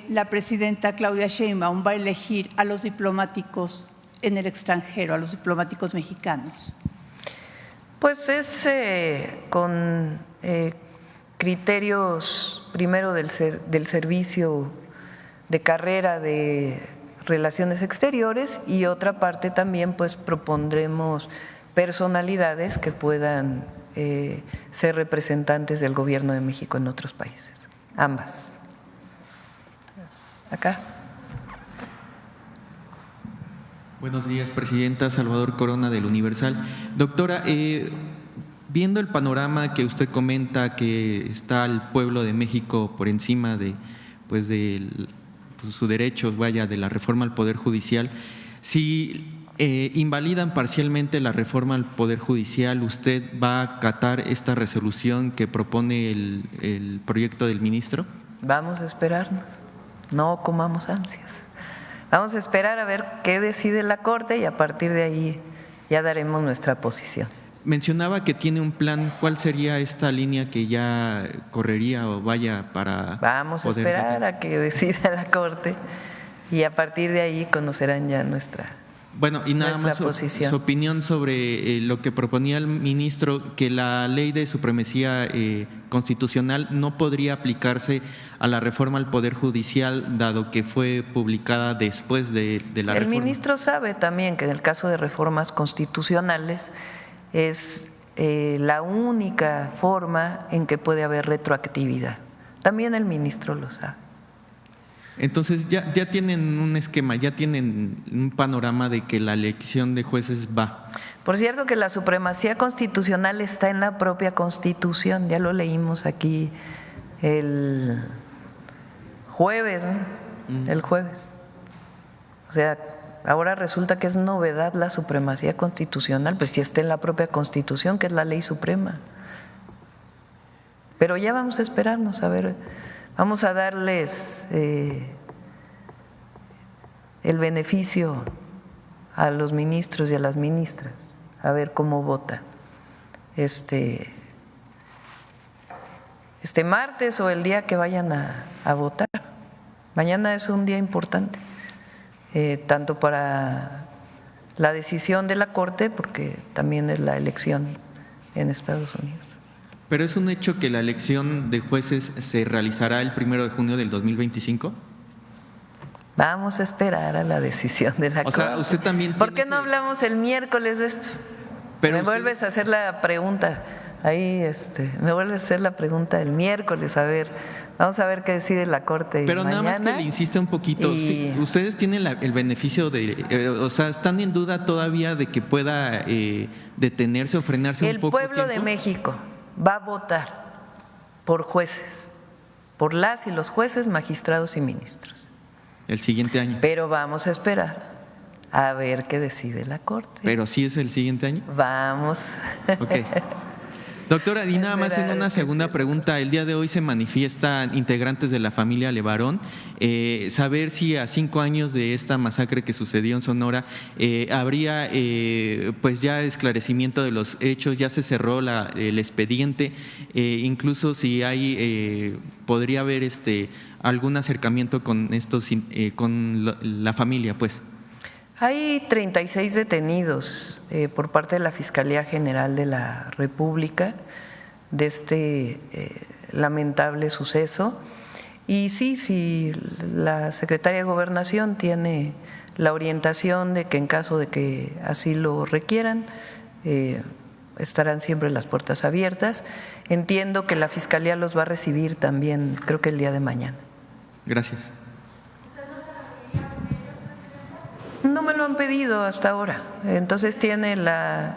la presidenta Claudia Sheinbaum va a elegir a los diplomáticos en el extranjero, a los diplomáticos mexicanos. Pues es con criterios primero del servicio de carrera de Relaciones Exteriores y otra parte también pues propondremos personalidades que puedan ser representantes del gobierno de México en otros países, ambas. Acá. Buenos días, Presidenta. Salvador Corona, del Universal. Doctora, viendo el panorama que usted comenta, que está el pueblo de México por encima de su derecho, de la reforma al Poder Judicial, si invalidan parcialmente la reforma al Poder Judicial, ¿usted va a acatar esta resolución que propone el proyecto del ministro? Vamos a esperarnos, no comamos ansias. Vamos a esperar a ver qué decide la Corte y a partir de ahí ya daremos nuestra posición. Mencionaba que tiene un plan. ¿Cuál sería esta línea que ya correría o vaya para? Vamos a esperar a que decida la Corte y a partir de ahí conocerán ya nuestra Bueno, y nada más su opinión sobre lo que proponía el ministro, que la ley de supremacía constitucional no podría aplicarse a la reforma al Poder Judicial, dado que fue publicada después de la reforma. El ministro sabe también que en el caso de reformas constitucionales es la única forma en que puede haber retroactividad. También el ministro lo sabe. Entonces ya tienen un esquema, ya tienen un panorama de que la elección de jueces va. Por cierto que la supremacía constitucional está en la propia Constitución, ya lo leímos aquí el jueves, ¿no? El jueves. O sea, ahora resulta que es novedad la supremacía constitucional, pues si está en la propia Constitución, que es la ley suprema. Pero ya vamos a esperarnos a ver. Vamos a darles el beneficio a los ministros y a las ministras, a ver cómo votan este martes o el día que vayan a votar. Mañana es un día importante, tanto para la decisión de la Corte, porque también es la elección en Estados Unidos. ¿Pero es un hecho que la elección de jueces se realizará el 1 de junio del 2025? Vamos a esperar a la decisión de la Corte. O sea, usted también ¿Por qué no hablamos el miércoles de esto? Pero vuelves a hacer la pregunta. Ahí me vuelves a hacer la pregunta el miércoles, a ver. Vamos a ver qué decide la Corte Pero mañana. nada más que le insiste un poquito, sí, ustedes tienen el beneficio de, o sea, ¿están en duda todavía de que pueda detenerse o frenarse un poco? El pueblo de México va a votar por jueces, por las y los jueces, magistrados y ministros. El siguiente año. Pero vamos a esperar a ver qué decide la Corte. ¿Pero sí es el siguiente año? Vamos. Ok. Doctora, y nada más en una segunda pregunta, el día de hoy se manifiestan integrantes de la familia Levarón, saber si a 5 años de esta masacre que sucedió en Sonora habría pues ya esclarecimiento de los hechos, ya se cerró el expediente, incluso si hay podría haber algún acercamiento con con la familia, pues. Hay 36 detenidos por parte de la Fiscalía General de la República de este lamentable suceso. Y sí, si la Secretaría de Gobernación tiene la orientación de que en caso de que así lo requieran, estarán siempre las puertas abiertas. Entiendo que la Fiscalía los va a recibir también, creo que el día de mañana. Gracias. No me lo han pedido hasta ahora. Entonces tiene la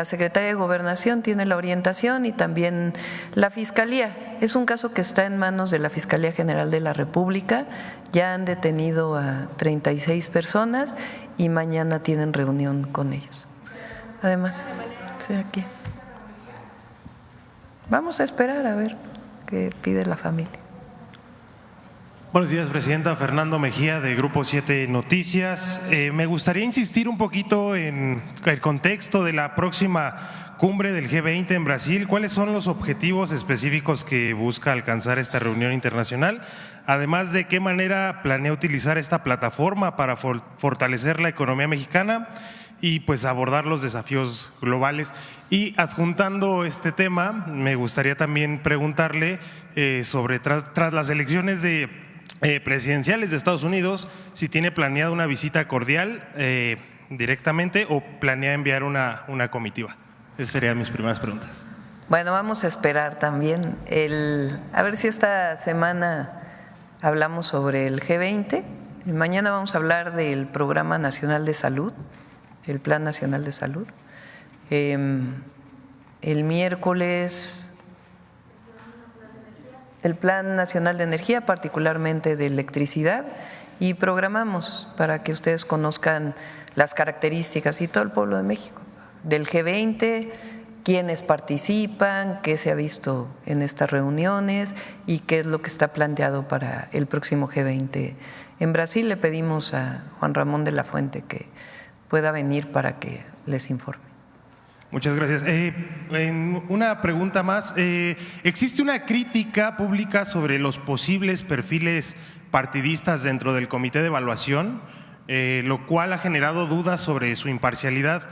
Secretaría de Gobernación, tiene la orientación y también la Fiscalía. Es un caso que está en manos de la Fiscalía General de la República. Ya han detenido a 36 personas y mañana tienen reunión con ellos. Además, sí, aquí. Vamos a esperar a ver qué pide la familia. Buenos días, Presidenta. Fernando Mejía, de Grupo 7 Noticias. Me gustaría insistir un poquito en el contexto de la próxima cumbre del G20 en Brasil. ¿Cuáles son los objetivos específicos que busca alcanzar esta reunión internacional? Además, ¿de qué manera planea utilizar esta plataforma para fortalecer la economía mexicana y pues abordar los desafíos globales? Y adjuntando este tema, me gustaría también preguntarle sobre tras las elecciones presidenciales de Estados Unidos, si tiene planeada una visita cordial directamente o planea enviar una comitiva. Esas serían mis primeras preguntas. Bueno, vamos a esperar también a ver si esta semana hablamos sobre el G20. Mañana vamos a hablar del Programa Nacional de Salud, el Plan Nacional de Salud. El miércoles, el Plan Nacional de Energía, particularmente de electricidad, y programamos para que ustedes conozcan las características y todo el pueblo de México del G20, quiénes participan, qué se ha visto en estas reuniones y qué es lo que está planteado para el próximo G20 en Brasil. Le pedimos a Juan Ramón de la Fuente que pueda venir para que les informe. Muchas gracias. Una pregunta más. ¿Existe una crítica pública sobre los posibles perfiles partidistas dentro del Comité de Evaluación, lo cual ha generado dudas sobre su imparcialidad?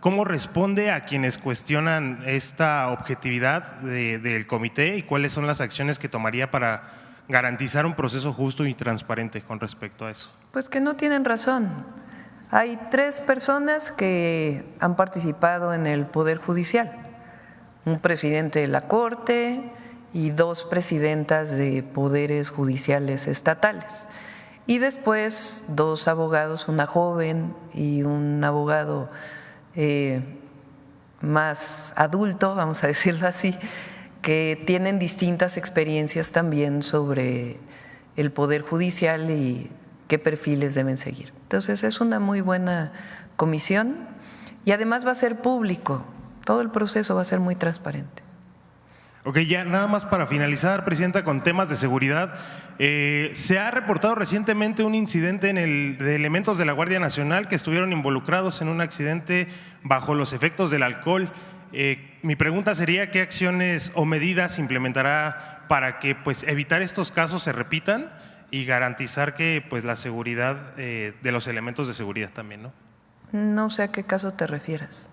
¿Cómo responde a quienes cuestionan esta objetividad del comité y cuáles son las acciones que tomaría para garantizar un proceso justo y transparente con respecto a eso? Pues que no tienen razón. Hay 3 personas que han participado en el Poder Judicial, un presidente de la Corte y 2 presidentas de poderes judiciales estatales. Y después 2 abogados, una joven y un abogado más adulto, vamos a decirlo así, que tienen distintas experiencias también sobre el Poder Judicial y qué perfiles deben seguir. Entonces es una muy buena comisión y además va a ser público, todo el proceso va a ser muy transparente. Ok, ya nada más para finalizar, Presidenta, con temas de seguridad. Se ha reportado recientemente un incidente de elementos de la Guardia Nacional que estuvieron involucrados en un accidente bajo los efectos del alcohol. Mi pregunta sería, ¿qué acciones o medidas implementará para que evitar estos casos se repitan y garantizar que la seguridad de los elementos de seguridad también, ¿no? No sé a qué caso te refieres.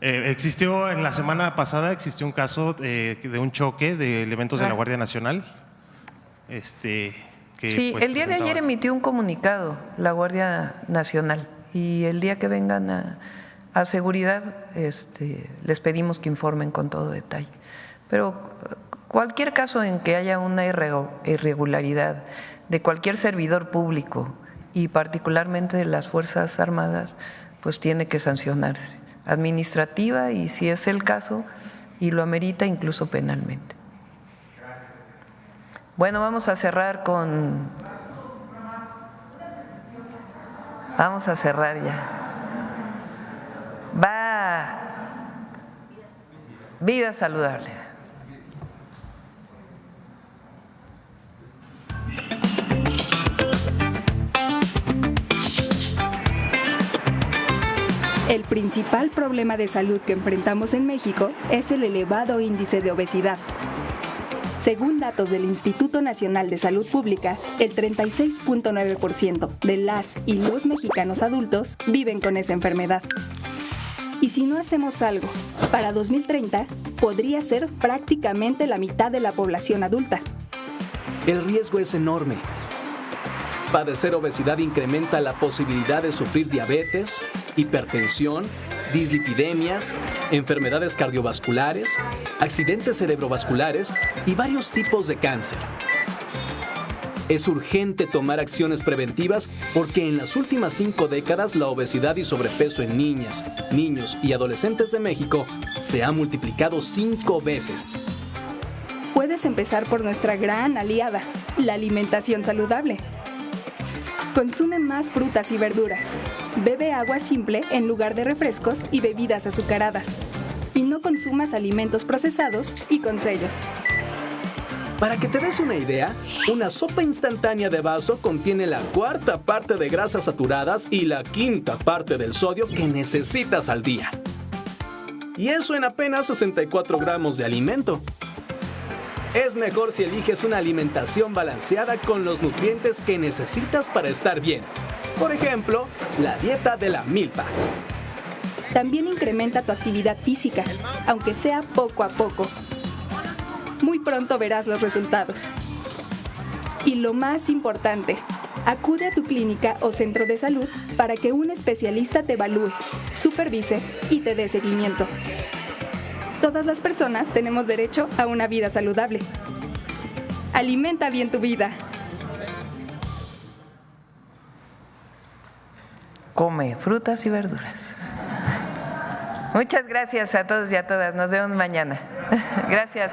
Existió en la semana pasada, existió un caso de un choque de elementos de la Guardia Nacional. Sí, el día de ayer emitió un comunicado la Guardia Nacional y el día que vengan a seguridad les pedimos que informen con todo detalle. Pero cualquier caso en que haya una irregularidad de cualquier servidor público y particularmente de las Fuerzas Armadas, pues tiene que sancionarse administrativa y, si es el caso y lo amerita, incluso penalmente. Bueno, vamos a cerrar Vamos a cerrar ya. Va Vida Saludable. El principal problema de salud que enfrentamos en México es el elevado índice de obesidad. Según datos del Instituto Nacional de Salud Pública, el 36.9% de las y los mexicanos adultos viven con esa enfermedad. Y si no hacemos algo, para 2030 podría ser prácticamente la mitad de la población adulta. El riesgo es enorme. Padecer obesidad incrementa la posibilidad de sufrir diabetes, hipertensión, dislipidemias, enfermedades cardiovasculares, accidentes cerebrovasculares y varios tipos de cáncer. Es urgente tomar acciones preventivas porque en las últimas 5 décadas la obesidad y sobrepeso en niñas, niños y adolescentes de México se ha multiplicado 5 veces. Puedes empezar por nuestra gran aliada, la alimentación saludable. Consume más frutas y verduras. Bebe agua simple en lugar de refrescos y bebidas azucaradas. Y no consumas alimentos procesados y con sellos. Para que te des una idea, una sopa instantánea de vaso contiene la 4ª parte de grasas saturadas y la 5ª parte del sodio que necesitas al día. Y eso en apenas 64 gramos de alimento. Es mejor si eliges una alimentación balanceada con los nutrientes que necesitas para estar bien. Por ejemplo, la dieta de la milpa. También incrementa tu actividad física, aunque sea poco a poco. Muy pronto verás los resultados. Y lo más importante, acude a tu clínica o centro de salud para que un especialista te evalúe, supervise y te dé seguimiento. Todas las personas tenemos derecho a una vida saludable. Alimenta bien tu vida. Come frutas y verduras. Muchas gracias a todos y a todas. Nos vemos mañana. Gracias.